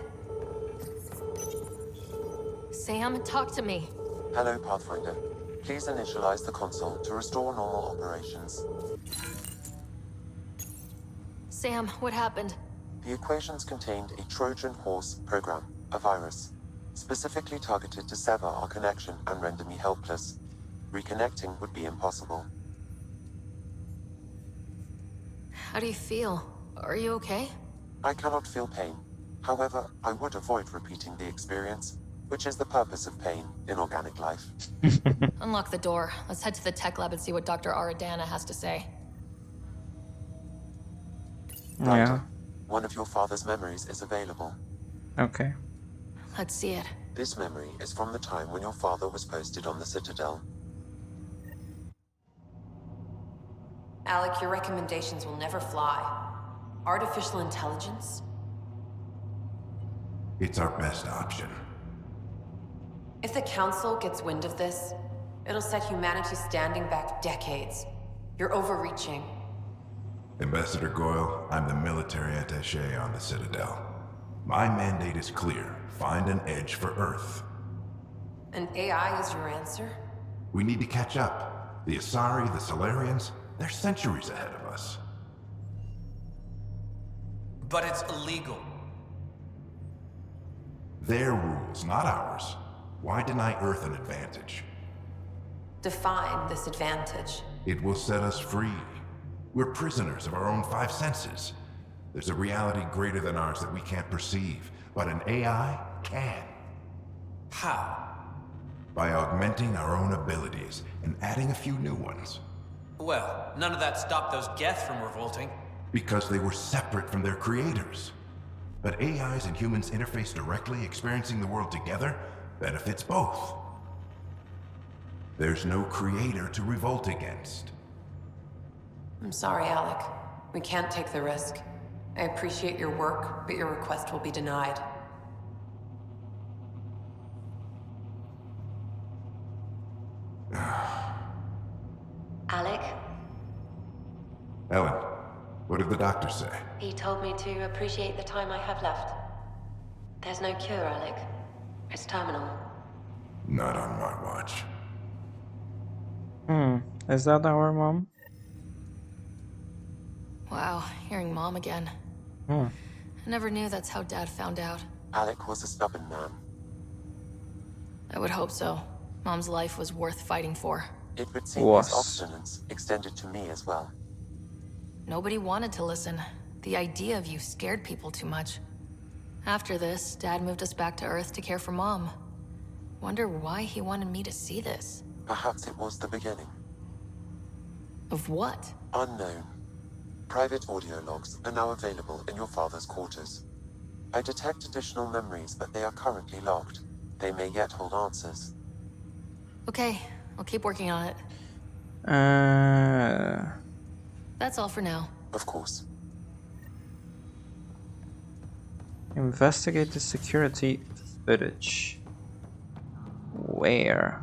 Sam, talk to me. Hello, Pathfinder. Please initialize the console to restore normal operations. Sam, what happened? The equations contained a Trojan horse program, a virus, specifically targeted to sever our connection and render me helpless. Reconnecting would be impossible. How do you feel? Are you okay? I cannot feel pain. However, I would avoid repeating the experience, which is the purpose of pain in organic life. Unlock the door. Let's head to the tech lab and see what Dr. Aradana has to say. Yeah. One of your father's memories is available. Okay. Let's see it. This memory is from the time when your father was posted on the Citadel. Alec, your recommendations will never fly. Artificial intelligence? It's our best option. If the Council gets wind of this, it'll set humanity standing back decades. You're overreaching. Ambassador Goyle, I'm the military attaché on the Citadel. My mandate is clear. Find an edge for Earth. And AI is your answer? We need to catch up. The Asari, the Solarians, they're centuries ahead of us. But it's illegal. Their rules, not ours. Why deny Earth an advantage? Define this advantage. It will set us free. We're prisoners of our own five senses. There's a reality greater than ours that we can't perceive, but an AI can. How? By augmenting our own abilities and adding a few new ones. Well, none of that stopped those Geth from revolting. Because they were separate from their creators. But AIs and humans interface directly, experiencing the world together, benefits both. There's no creator to revolt against. I'm sorry, Alec. We can't take the risk. I appreciate your work, but your request will be denied. Alec, Ellen, what did the doctor say? he told me to appreciate the time I have left. There's no cure, Alec. It's terminal. Not on my watch. Is that our mom? Wow, hearing Mom again. I never knew that's how Dad found out. Alec was a stubborn man. I would hope so. Mom's life was worth fighting for. It would seem his obstinance extended to me as well. Nobody wanted to listen. The idea of you scared people too much. After this, Dad moved us back to Earth to care for Mom. Wonder why he wanted me to see this. Perhaps it was the beginning. Of what? Unknown. Private audio logs are now available in your father's quarters. I detect additional memories, but they are currently locked. They may yet hold answers. Okay, I'll keep working on it. That's all for now. Of course. Investigate the security footage. Where?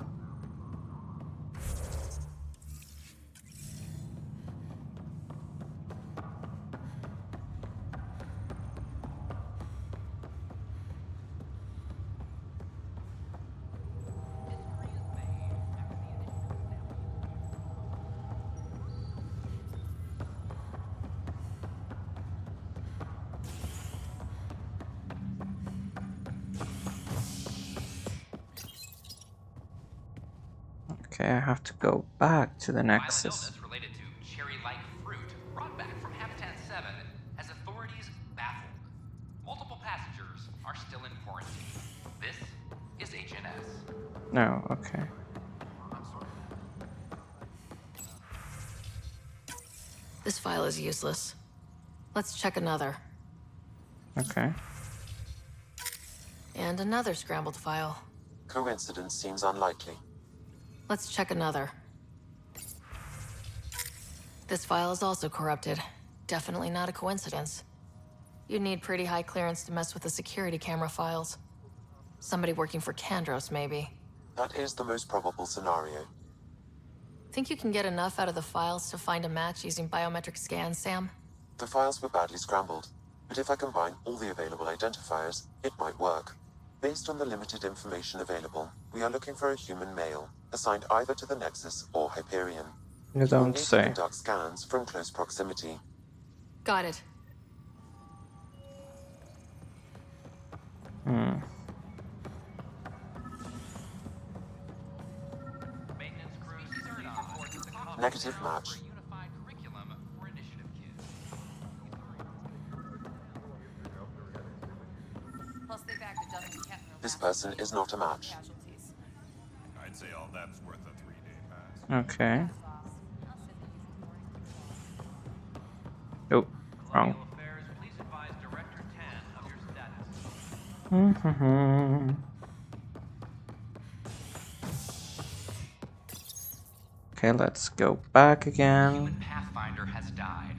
Okay, I have to go back to the Nexus. Illness related to cherry-like fruit brought back from Habitat 7 has authorities baffled. Multiple passengers are still in quarantine. This is HNS. No, okay. This file is useless. Let's check another. Okay. And another scrambled file. Coincidence seems unlikely. Let's check another. This file is also corrupted. Definitely not a coincidence. You'd need pretty high clearance to mess with the security camera files. Somebody working for Kandros, maybe. That is the most probable scenario. Think you can get enough out of the files to find a match using biometric scans, Sam? The files were badly scrambled, but if I combine all the available identifiers, it might work. Based on the limited information available, we are looking for a human male, assigned either to the Nexus or Hyperion. You We'll don't need to say. conduct scans from close proximity. Got it. Negative match. Plus, they bagged a dozen cat This person is not a match. I'd say all that's worth a 3-day pass. Okay. Oh, wrong. Okay, let's go back again. Human Pathfinder has died.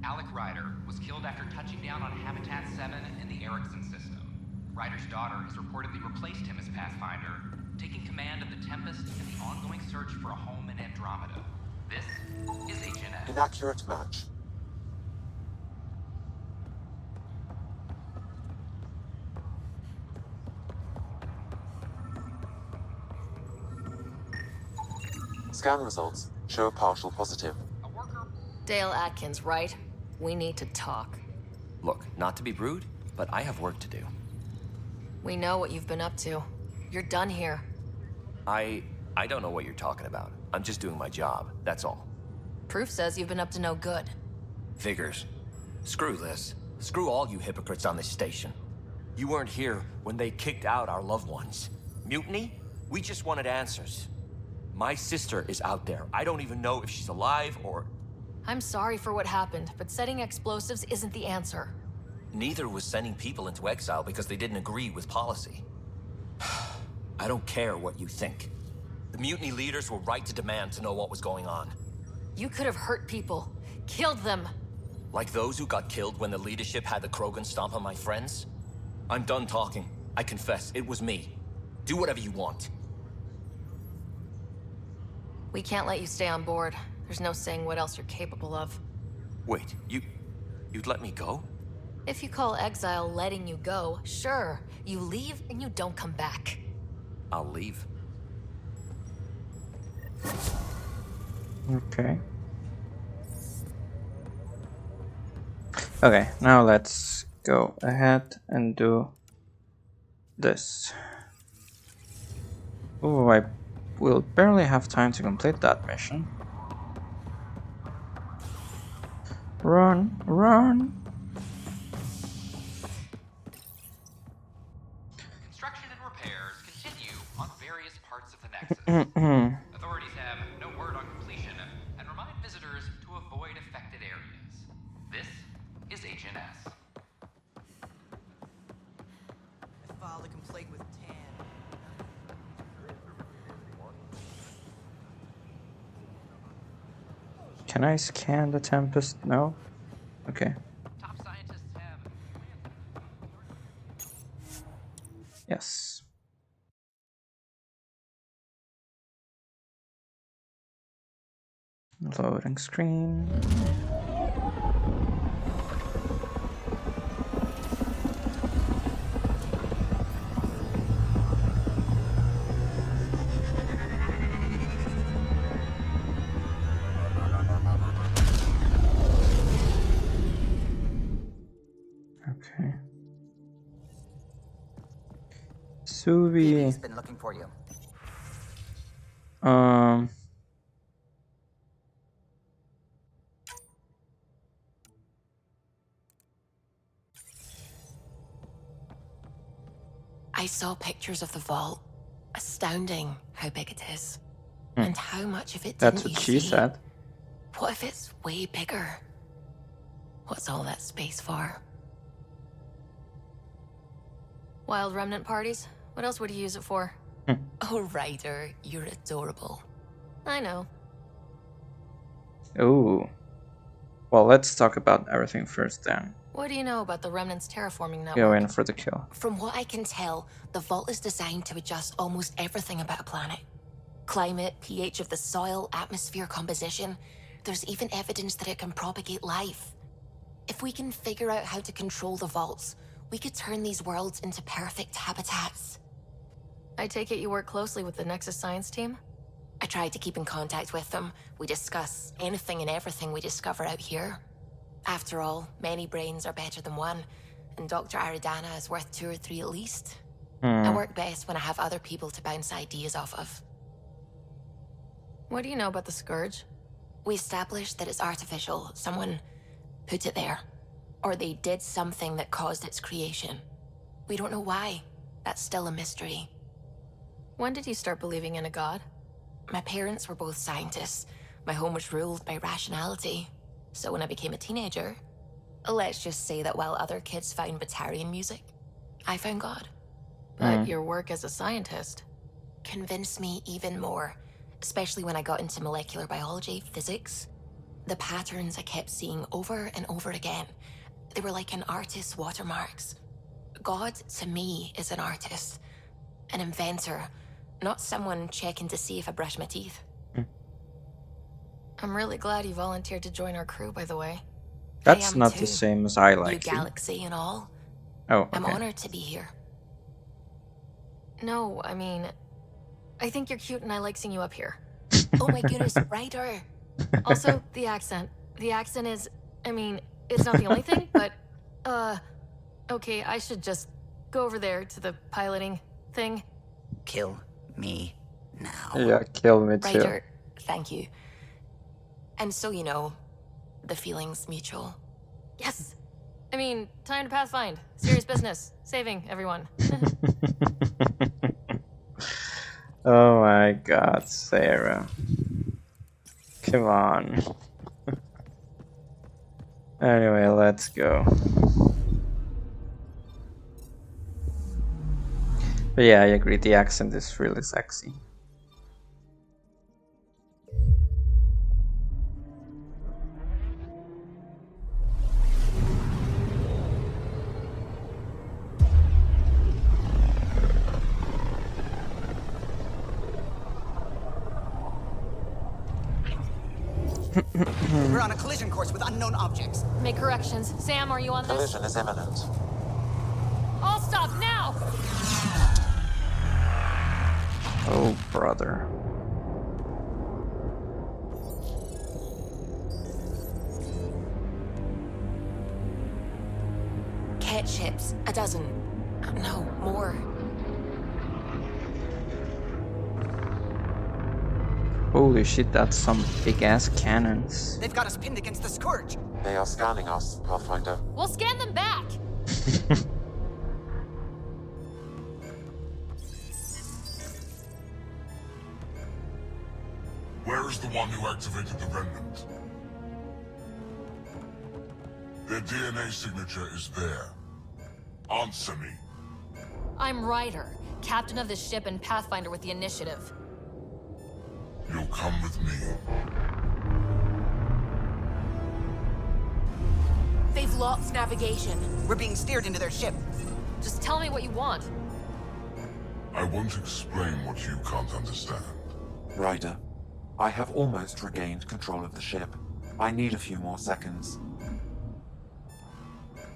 Alec Ryder was killed after touching down on Habitat 7 in the Erickson system. Ryder's daughter has reportedly replaced him as Pathfinder, taking command of the Tempest in the ongoing search for a home in Andromeda. This is HNS. Inaccurate match. Scan results show a partial positive. Dale Atkins, right? We need to talk. Look, not to be rude, but I have work to do. We know what you've been up to. You're done here. I don't know what you're talking about. I'm just doing my job, that's all. Proof says you've been up to no good. Figures. Screw this. Screw all you hypocrites on this station. You weren't here when they kicked out our loved ones. Mutiny? We just wanted answers. My sister is out there. I don't even know if she's alive or... I'm sorry for what happened, but setting explosives isn't the answer. Neither was sending people into exile because they didn't agree with policy. I don't care what you think. The mutiny leaders were right to demand to know what was going on. You could have hurt people. Killed them. Like those who got killed when the leadership had the Krogan stomp on my friends? I'm done talking. I confess, it was me. Do whatever you want. We can't let you stay on board. There's no saying what else you're capable of. Wait, you'd let me go? If you call exile letting you go, sure. You leave and you don't come back. I'll leave. Okay. Okay, now let's go ahead and do this. Oh, I will barely have time to complete that mission. Run, run! Construction and repairs continue on various parts of the Nexus. Authorities have no word on completion and remind visitors to avoid affected areas. This is HNS. I filed a complaint with Tan. Can I scan the Tempest? No? Okay. Top scientists have... Yes. Loading screen. Okay. Suvi. He's been looking for you. I saw pictures of the vault. Astounding how big it is. Hmm. And how much of it That's didn't what you she see? said. What if it's way bigger? What's all that space for? Wild remnant parties? What else would you use it for? Oh, Ryder, you're adorable. I know. Ooh. Well, let's talk about everything first then. What do you know about the remnant's terraforming network? Go in for the kill. From what I can tell, the vault is designed to adjust almost everything about a planet. Climate, pH of the soil, atmosphere composition. There's even evidence that it can propagate life. If we can figure out how to control the vaults, we could turn these worlds into perfect habitats. I take it you work closely with the Nexus science team? I try to keep in contact with them. We discuss anything and everything we discover out here. After all, many brains are better than one, and Dr. Aridana is worth 2 or 3 at least. I work best when I have other people to bounce ideas off of. What do you know about the Scourge? We established that it's artificial. Someone put it there. Or they did something that caused its creation. We don't know why. That's still a mystery. When did you start believing in a god? My parents were both scientists. My home was ruled by rationality. So when I became a teenager, let's just say that while other kids found Batarian music, I found God. But your work as a scientist convinced me even more, especially when I got into molecular biology, physics. The patterns I kept seeing over and over again, they were like an artist's watermarks. God, to me, is an artist, an inventor, not someone checking to see if I brush my teeth. I'm really glad you volunteered to join our crew, by the way. That's not the same as I like New galaxy and all. Oh, okay. I'm honored to be here. No, I mean, I think you're cute and I like seeing you up here. Oh my goodness, Ryder. Also, the accent. The accent is, I mean, it's not the only thing, but, okay, I should just go over there to the piloting thing. Kill me now. Yeah, kill me too. Ryder, thank you. And so you know, the feeling's mutual. Yes! I mean, time to pathfind. Serious business. Saving everyone. Oh my god, Sarah. Come on. Anyway, let's go. But yeah, I agree, the accent is really sexy. We're on a collision course with unknown objects. Make corrections. Sam, are you on this? Collision is imminent. All stop now! Oh, brother. Cat ships, a dozen. No, more. Holy shit, that's some big ass cannons. They've got us pinned against the Scourge. They are scanning us, Pathfinder. We'll scan them back! Where is the one who activated the remnant? Their DNA signature is there. Answer me. I'm Ryder, captain of the ship and Pathfinder with the initiative. You'll come with me. They've lost navigation. We're being steered into their ship. Just tell me what you want. I won't explain what you can't understand. Ryder, I have almost regained control of the ship. I need a few more seconds.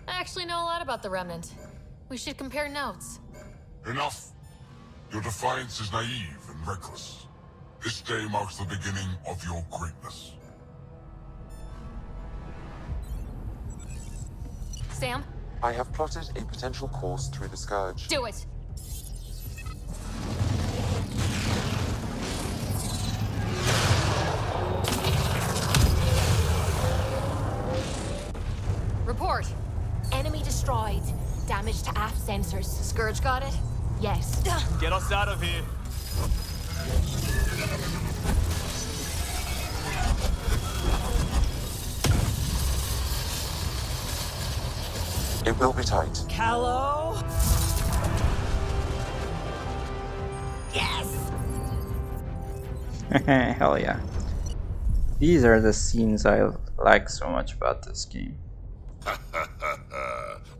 I actually know a lot about the Remnant. We should compare notes. Enough! Your defiance is naive and reckless. This day marks the beginning of your greatness. Sam? I have plotted a potential course through the Scourge. Do it! Report. Enemy destroyed. Damage to aft sensors. Scourge got it? Yes. Get us out of here. It will be tight. Callow? Yes! Hell yeah. These are the scenes I like so much about this game.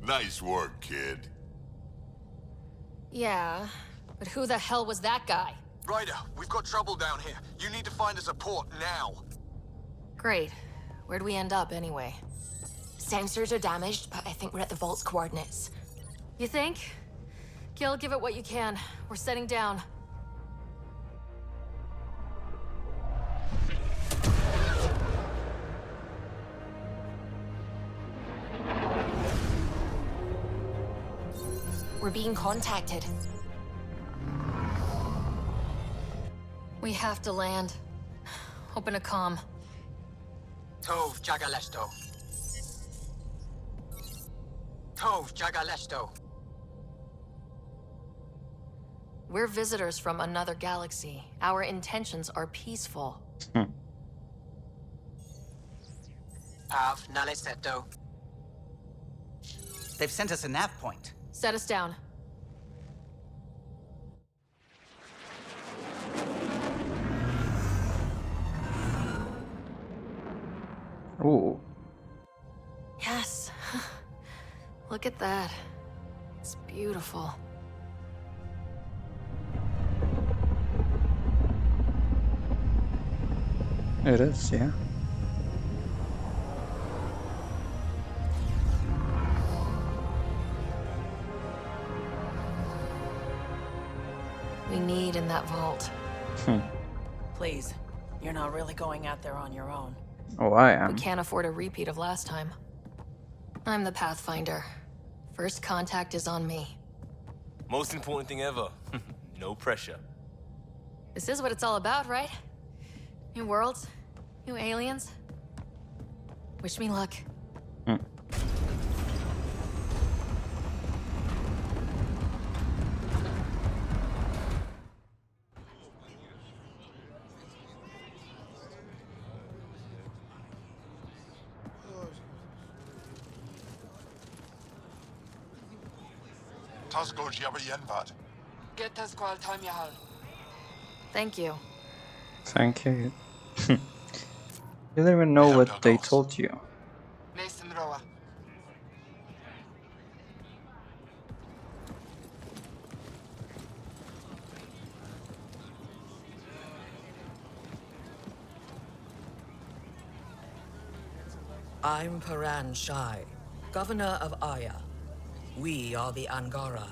Nice work, kid. Yeah, but who the hell was that guy? Ryder, we've got trouble down here. You need to find us a port now. Great. Where'd we end up anyway? Sensors are damaged, but I think we're at the vault's coordinates. You think? Gil, give it what you can. We're setting down. We're being contacted. We have to land. Open a comm. Tov Jagaleshto. Tov Jagaleshto. We're visitors from another galaxy. Our intentions are peaceful. Pav Naleseto. They've sent us a nav point. Set us down. Ooh. Yes. Look at that. It's beautiful. It is, yeah. We need in that vault. Please, you're not really going out there on your own. Oh, I am. We can't afford a repeat of last time. I'm the Pathfinder. First contact is on me. Most important thing ever. No pressure. This is what it's all about, right? New worlds, new aliens. Wish me luck. Get us qual time yahal. Thank you. Thank you. You don't even know what they told you. Listen, Roa. I'm Paran Shai, governor of Aya. We are the Angara.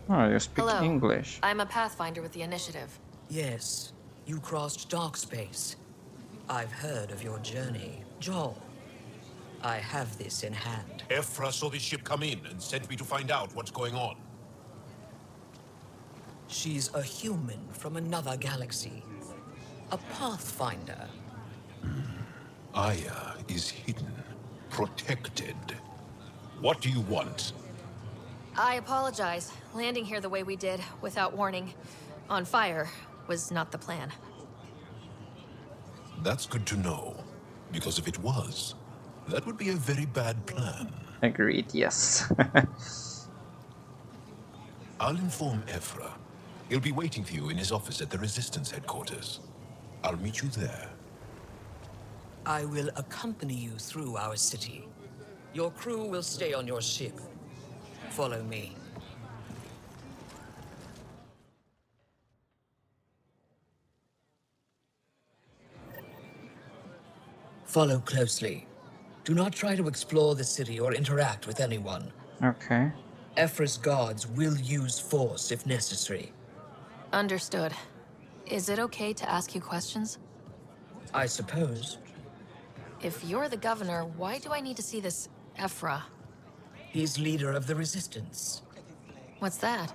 Oh, you speak Hello. English. I'm a Pathfinder with the Initiative. Yes, you crossed dark space. I've heard of your journey, Joel. I have this in hand. Ephra saw this ship come in and sent me to find out what's going on. She's a human from another galaxy. A Pathfinder. Aya is hidden, protected. What do you want? I apologize. Landing here the way we did, without warning, on fire, was not the plan. That's good to know, because if it was, that would be a very bad plan. Agreed, yes. I'll inform Ephra. He'll be waiting for you in his office at the Resistance headquarters. I'll meet you there. I will accompany you through our city. Your crew will stay on your ship. Follow me. Follow closely. Do not try to explore the city or interact with anyone. Okay. Ephra's guards will use force if necessary. Understood. Is it okay to ask you questions? I suppose. If you're the governor, why do I need to see this Ephra? He's leader of the Resistance. What's that?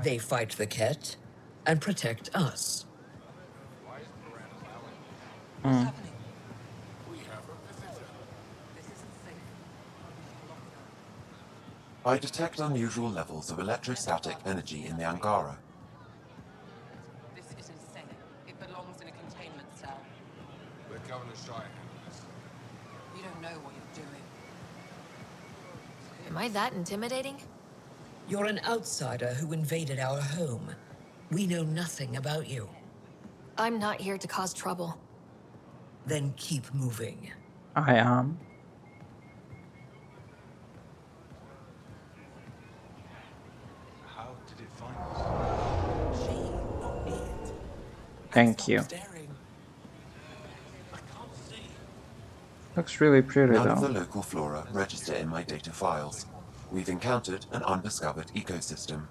They fight the Ket and protect us. I detect unusual levels of electrostatic energy in the Angara. This is insane. It belongs in a containment cell. Let Governor Shire handle this. You don't know what you're doing. Am I that intimidating? You're an outsider who invaded our home. We know nothing about you. I'm not here to cause trouble. Then keep moving. I am. How did it find us? She, not it. Thank you. Staring. I can't see. Looks really pretty None of the though. local flora register in my data files. We've encountered an undiscovered ecosystem.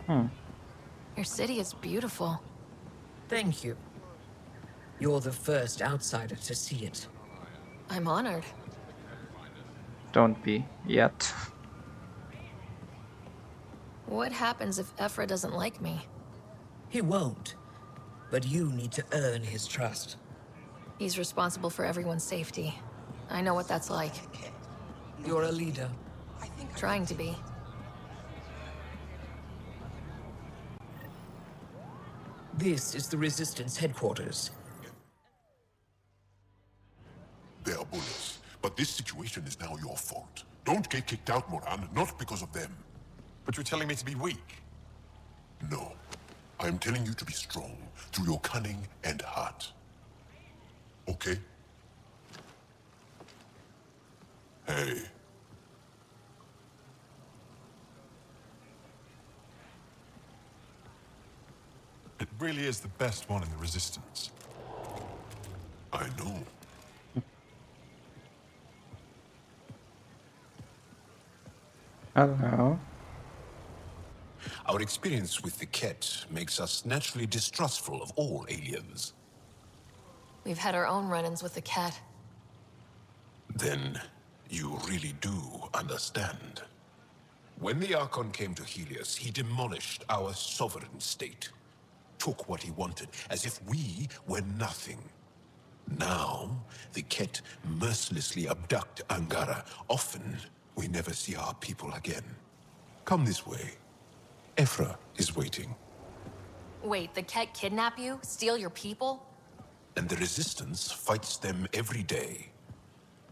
Your city is beautiful. Thank you. You're the first outsider to see it. I'm honored. Don't be yet. What happens if Ephra doesn't like me? He won't. But you need to earn his trust. He's responsible for everyone's safety. I know what that's like. You're a leader. Trying to be. This is the Resistance headquarters. They are bullets, but this situation is now your fault. Don't get kicked out, Moran, not because of them. But you're telling me to be weak. No. I am telling you to be strong through your cunning and heart. Okay? Hey. It really is the best one in the Resistance. I know. Hello. Our experience with the Ket makes us naturally distrustful of all aliens. We've had our own run-ins with the cat. Then you really do understand. When the Archon came to Helios, he demolished our sovereign state. Took what he wanted, as if we were nothing. Now, the Ket mercilessly abduct Angara. Often, we never see our people again. Come this way. Ephra is waiting. Wait, the cat kidnap you? Steal your people? And the Resistance fights them every day.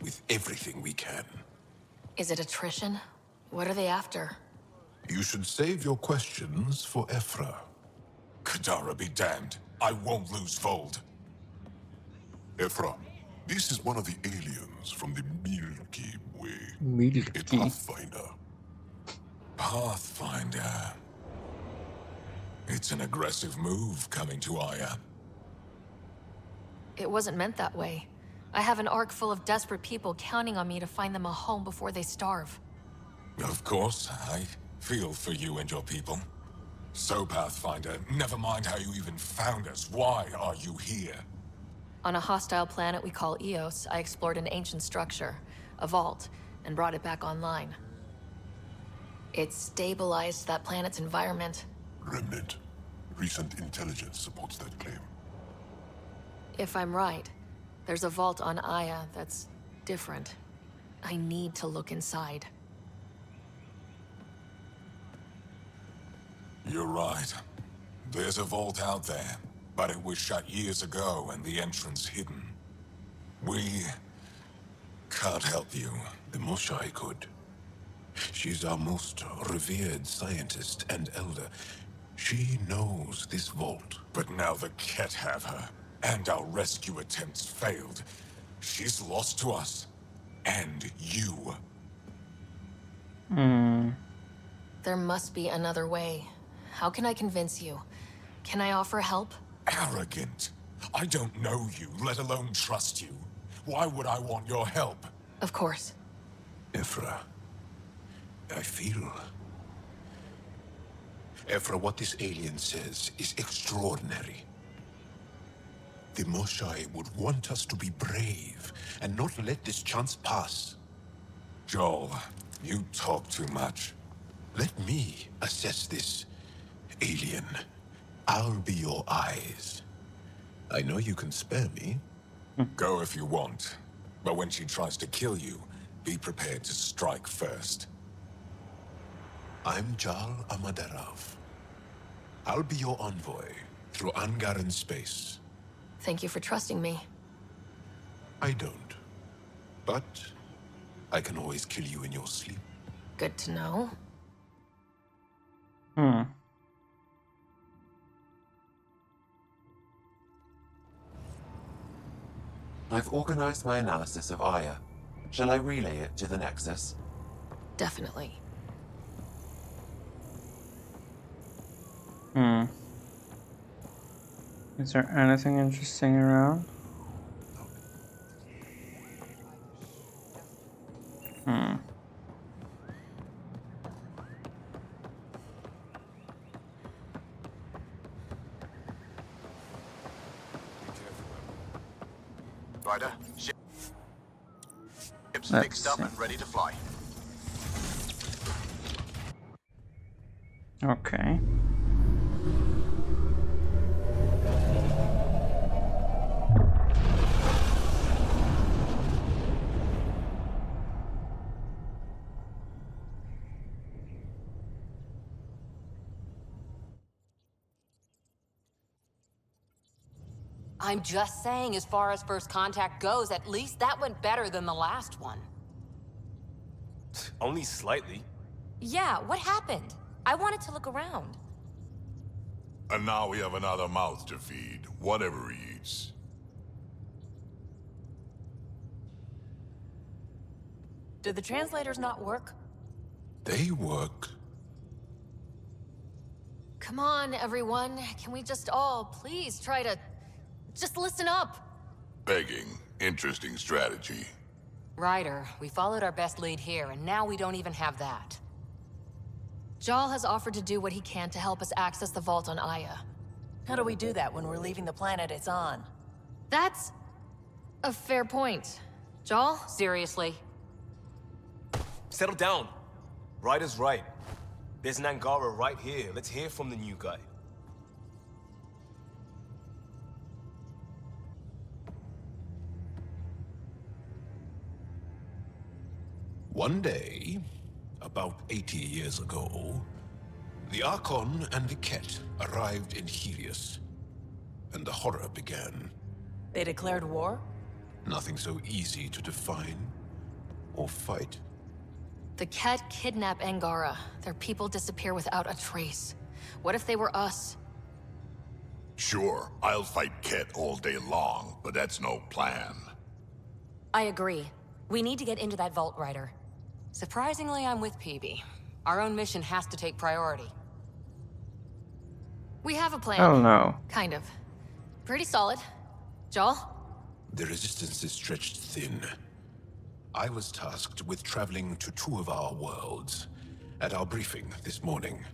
With everything we can. Is it attrition? What are they after? You should save your questions for Ephra. Kadara be damned. I won't lose Vold. Ephra, this is one of the aliens from the Milky Way. Milky. A Pathfinder. Pathfinder. It's an aggressive move coming to Aya. It wasn't meant that way. I have an ark full of desperate people counting on me to find them a home before they starve. Of course, I feel for you and your people. So, Pathfinder, never mind how you even found us. Why are you here? On a hostile planet we call Eos, I explored an ancient structure, a vault, and brought it back online. It stabilized that planet's environment. Remnant. Recent intelligence supports that claim. If I'm right, there's a vault on Aya that's different. I need to look inside. You're right. There's a vault out there, but it was shut years ago and the entrance hidden. We can't help you. The Moshai could. She's our most revered scientist and elder. She knows this vault. But now the Ket have her, and our rescue attempts failed. She's lost to us. And you. There must be another way. How can I convince you? Can I offer help? Arrogant. I don't know you, let alone trust you. Why would I want your help? Of course. Ephra, I feel... Ephra, what this alien says is extraordinary. The Moshai would want us to be brave and not let this chance pass. Joel, you talk too much. Let me assess this, alien. I'll be your eyes. I know you can spare me. Go if you want. But when she tries to kill you, be prepared to strike first. I'm Jal Amaderov. I'll be your envoy through Angaran space. Thank you for trusting me. I don't. But I can always kill you in your sleep. Good to know. I've organized my analysis of Aya. Shall I relay it to the Nexus? Definitely. Is there anything interesting around? Ryder, ship's Let's fixed up see. and ready to fly. Okay. I'm just saying, as far as first contact goes, at least that went better than the last one. Only slightly. Yeah, what happened? I wanted to look around. And now we have another mouth to feed, whatever he eats. Did the translators not work? They work. Come on, everyone. Can we just all please try to just listen up? Begging. Interesting strategy. Ryder, we followed our best lead here, and now we don't even have that. Jal has offered to do what he can to help us access the vault on Aya. How do we do that when we're leaving the planet it's on? That's a fair point. Jal? Seriously? Settle down. Ryder's right. There's an Angara right here. Let's hear from the new guy. One day, about 80 years ago, the Archon and the Ket arrived in Helios, and the horror began. They declared war? Nothing so easy to define or fight. The Ket kidnap Angara. Their people disappear without a trace. What if they were us? Sure, I'll fight Ket all day long, but that's no plan. I agree. We need to get into that vault, Ryder. Surprisingly, I'm with PB. Our own mission has to take priority. We have a plan. Oh no. Kind of. Pretty solid. Jal? The resistance is stretched thin. I was tasked with traveling to 2 of our worlds at our briefing this morning.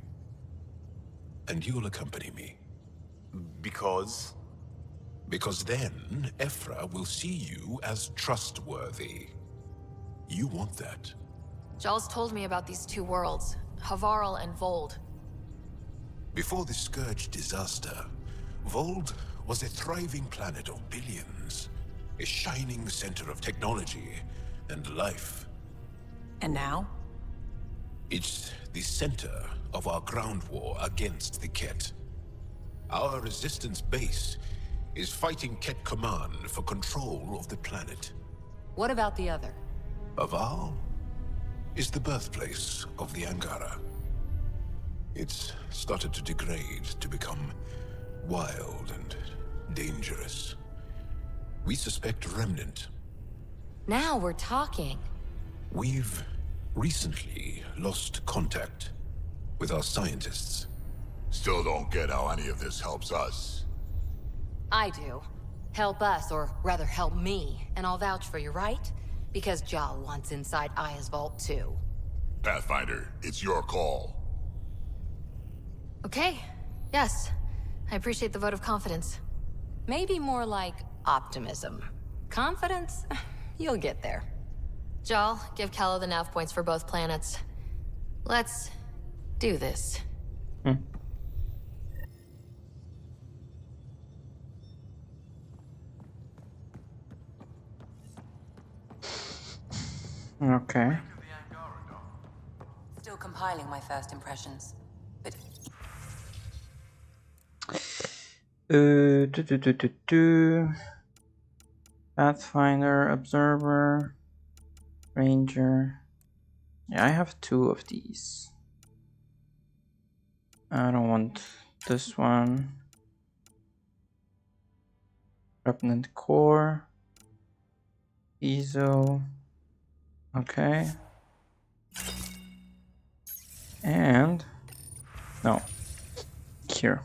And you'll accompany me. Because? Because then, Ephra will see you as trustworthy. You want that. Jarl's told me about these 2 worlds, Havarl and Vold. Before the Scourge disaster, Vold was a thriving planet of billions. A shining center of technology and life. And now? It's the center of our ground war against the Ket. Our resistance base is fighting Ket Command for control of the planet. What about the other? Aval is the birthplace of the Angara. It's started to degrade, to become wild and dangerous. We suspect Remnant. Now we're talking. We've recently lost contact with our scientists. Still don't get how any of this helps us. I do. Help us, or rather help me, and I'll vouch for you, right? Because Jarl wants inside Aya's vault too. Pathfinder, it's your call. Okay, yes. I appreciate the vote of confidence. Maybe more like optimism. Confidence? You'll get there. Jarl, give Callow the nav points for both planets. Let's do this. Okay. Still compiling my first impressions. But Pathfinder, Observer, Ranger. Yeah, I have 2 of these. I don't want this one. Revenant Core. ESO. Okay. And no. Here.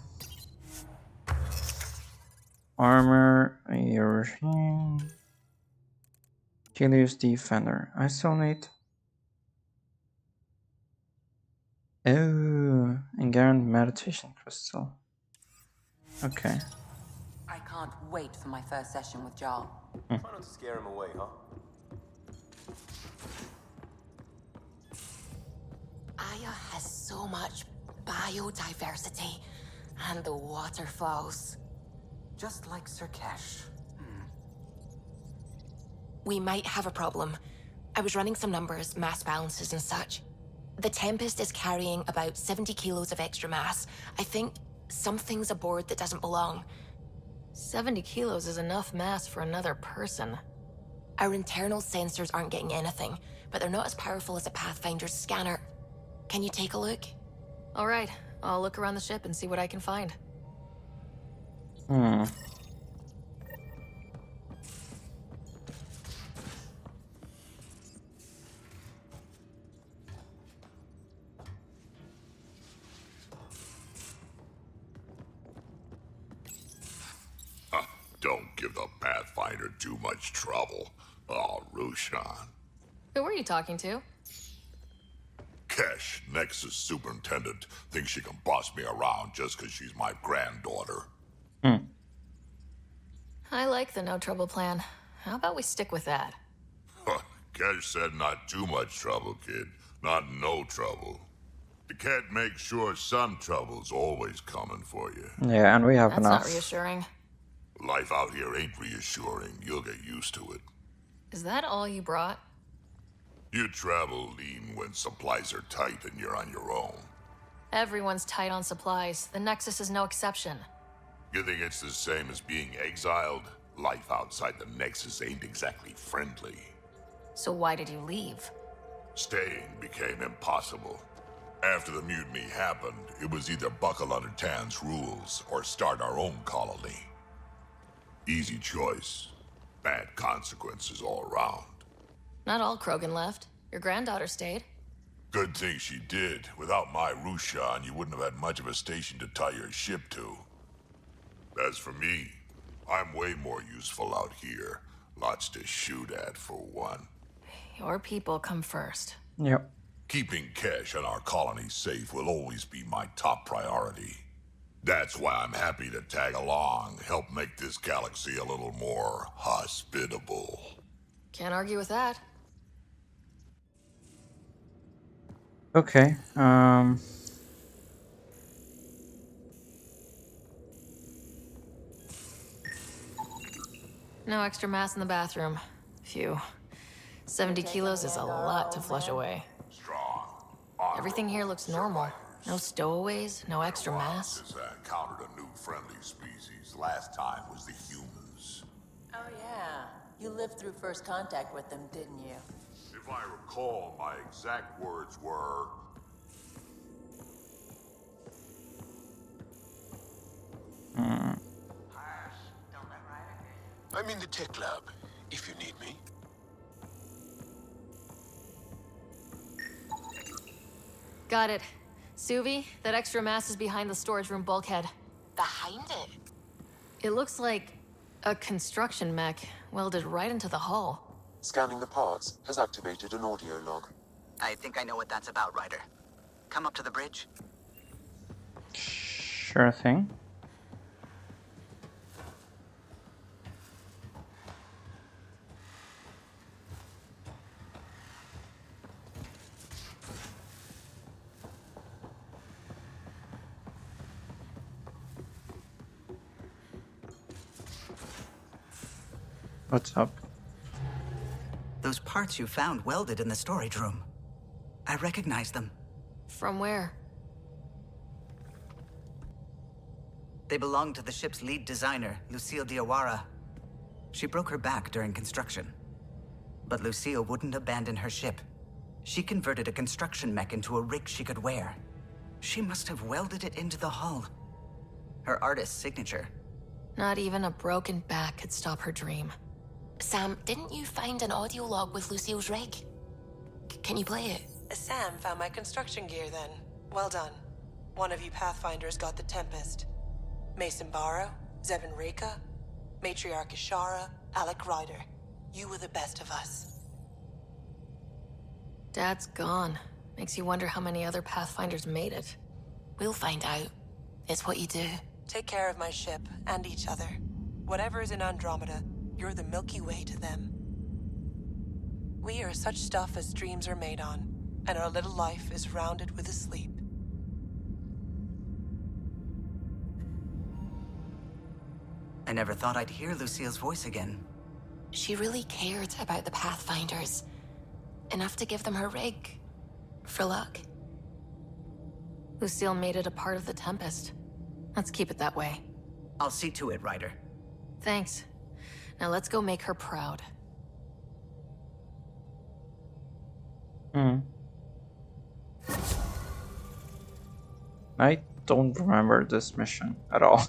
Armor, Erosion. Helios Defender. Isolate. Oh, Engarant Meditation Crystal. Okay. I can't wait for my first session with Jarl. Try not to scare him away, huh? Aya has so much biodiversity, and the waterfalls. Just like Sirkesh. We might have a problem. I was running some numbers, mass balances and such. The Tempest is carrying about 70 kilos of extra mass. I think something's aboard that doesn't belong. 70 kilos is enough mass for another person. Our internal sensors aren't getting anything, but they're not as powerful as a Pathfinder's scanner. Can you take a look? All right, I'll look around the ship and see what I can find. Don't give the Pathfinder too much trouble. Oh, Rushan. Who are you talking to? Kesh, Nexus Superintendent, thinks she can boss me around just because she's my granddaughter. I like the no trouble plan. How about we stick with that? Kesh said not too much trouble, kid. Not no trouble. The cat makes sure some trouble's always coming for you. Yeah, and we have That's enough. not reassuring. Life out here ain't reassuring. You'll get used to it. Is that all you brought? You travel lean when supplies are tight and you're on your own. Everyone's tight on supplies. The Nexus is no exception. You think it's the same as being exiled? Life outside the Nexus ain't exactly friendly. So why did you leave? Staying became impossible. After the mutiny happened, it was either buckle under Tan's rules or start our own colony. Easy choice. Bad consequences all around. Not all Krogan left. Your granddaughter stayed. Good thing she did. Without my Rushan, you wouldn't have had much of a station to tie your ship to. As for me, I'm way more useful out here. Lots to shoot at, for one. Your people come first. Yep. Keeping Kesh and our colony safe will always be my top priority. That's why I'm happy to tag along, help make this galaxy a little more hospitable. Can't argue with that. Okay. No extra mass in the bathroom. Phew. 70 kilos is a lot to flush away. Everything here looks normal. No stowaways, no extra mass. Has encountered a new friendly species. Last time was the humans. Oh, yeah. You lived through first contact with them, didn't you? If I recall, my exact words were... I'm in the tech lab, if you need me. Got it. Suvi, that extra mass is behind the storage room bulkhead. Behind it? It looks like a construction mech welded right into the hull. Scanning the parts has activated an audio log. I think I know what that's about, Ryder. Come up to the bridge. Sure thing. What's up? Those parts you found welded in the storage room. I recognize them. From where? They belong to the ship's lead designer, Lucille Diawara. She broke her back during construction. But Lucille wouldn't abandon her ship. She converted a construction mech into a rig she could wear. She must have welded it into the hull. Her artist's signature. Not even a broken back could stop her dream. Sam, didn't you find an audio log with Lucille's rig? Can you play it? Sam found my construction gear then. Well done. One of you Pathfinders got the Tempest. Mason Barrow, Zevin Reka, Matriarch Ishara, Alec Ryder. You were the best of us. Dad's gone. Makes you wonder how many other Pathfinders made it. We'll find out. It's what you do. Take care of my ship and each other. Whatever is in Andromeda, you're the Milky Way to them. We are such stuff as dreams are made on, and our little life is rounded with a sleep. I never thought I'd hear Lucille's voice again. She really cared about the Pathfinders. Enough to give them her rig. For luck. Lucille made it a part of the Tempest. Let's keep it that way. I'll see to it, Ryder. Thanks. Now let's go make her proud. I don't remember this mission at all.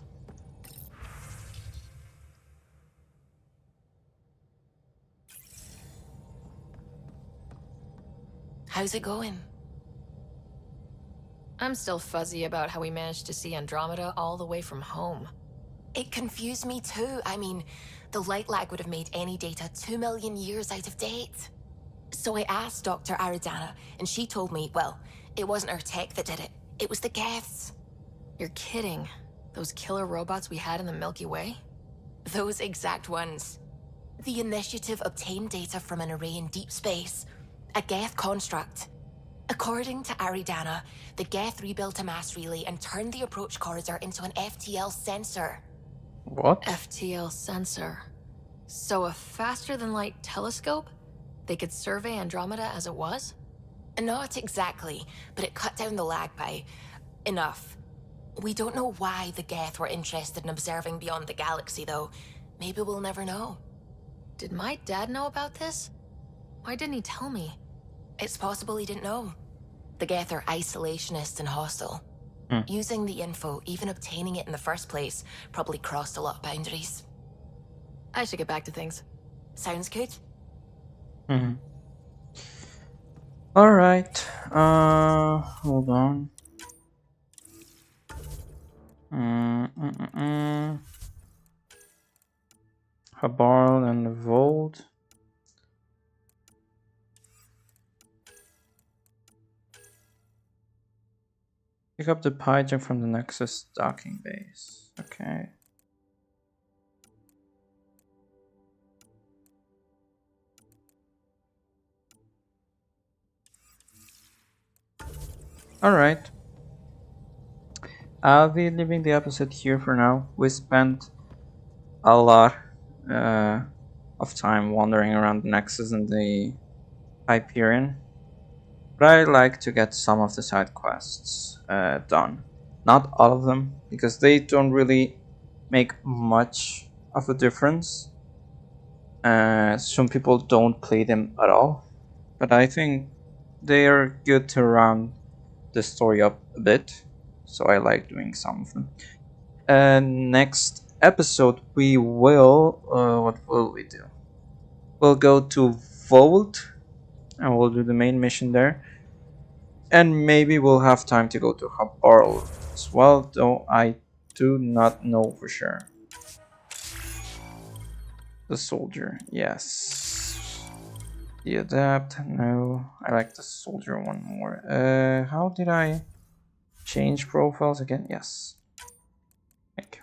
How's it going? I'm still fuzzy about how we managed to see Andromeda all the way from home. It confused me too. I mean, the light lag would have made any data 2 million years out of date. So I asked Dr. Aridana, and she told me, well, it wasn't our tech that did it. It was the Geths. You're kidding. Those killer robots we had in the Milky Way? Those exact ones. The Initiative obtained data from an array in deep space. A Geth construct. According to Aridana, the Geth rebuilt a mass relay and turned the approach corridor into an FTL sensor. What? FTL sensor. So a faster-than-light telescope? They could survey Andromeda as it was? Not exactly, but it cut down the lag by enough. We don't know why the Geth were interested in observing beyond the galaxy, though. Maybe we'll never know. Did my dad know about this? Why didn't he tell me? It's possible he didn't know. The Geth are isolationist and hostile. Using the info, even obtaining it in the first place, probably crossed a lot of boundaries. I should get back to things. Sounds good. Alright. Hold on. Habarl and the Vault. Pick up the Python from the Nexus docking base. Okay. Alright. I'll be leaving the episode here for now. We spent a lot of time wandering around the Nexus and the Hyperion. But I like to get some of the side quests done. Not all of them, because they don't really make much of a difference. Some people don't play them at all. But I think they are good to round the story up a bit. So I like doing some of them. Next episode we will... what will we do? We'll go to Vault and we'll do the main mission there. And maybe we'll have time to go to Habarl as well, though I do not know for sure. The soldier, yes. The adapt, no. I like the soldier one more. How did I change profiles again? Yes. Thank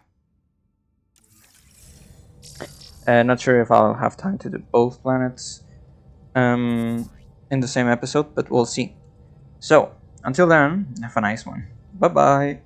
you. Not sure if I'll have time to do both planets in the same episode, but we'll see. So, until then, have a nice one. Bye bye.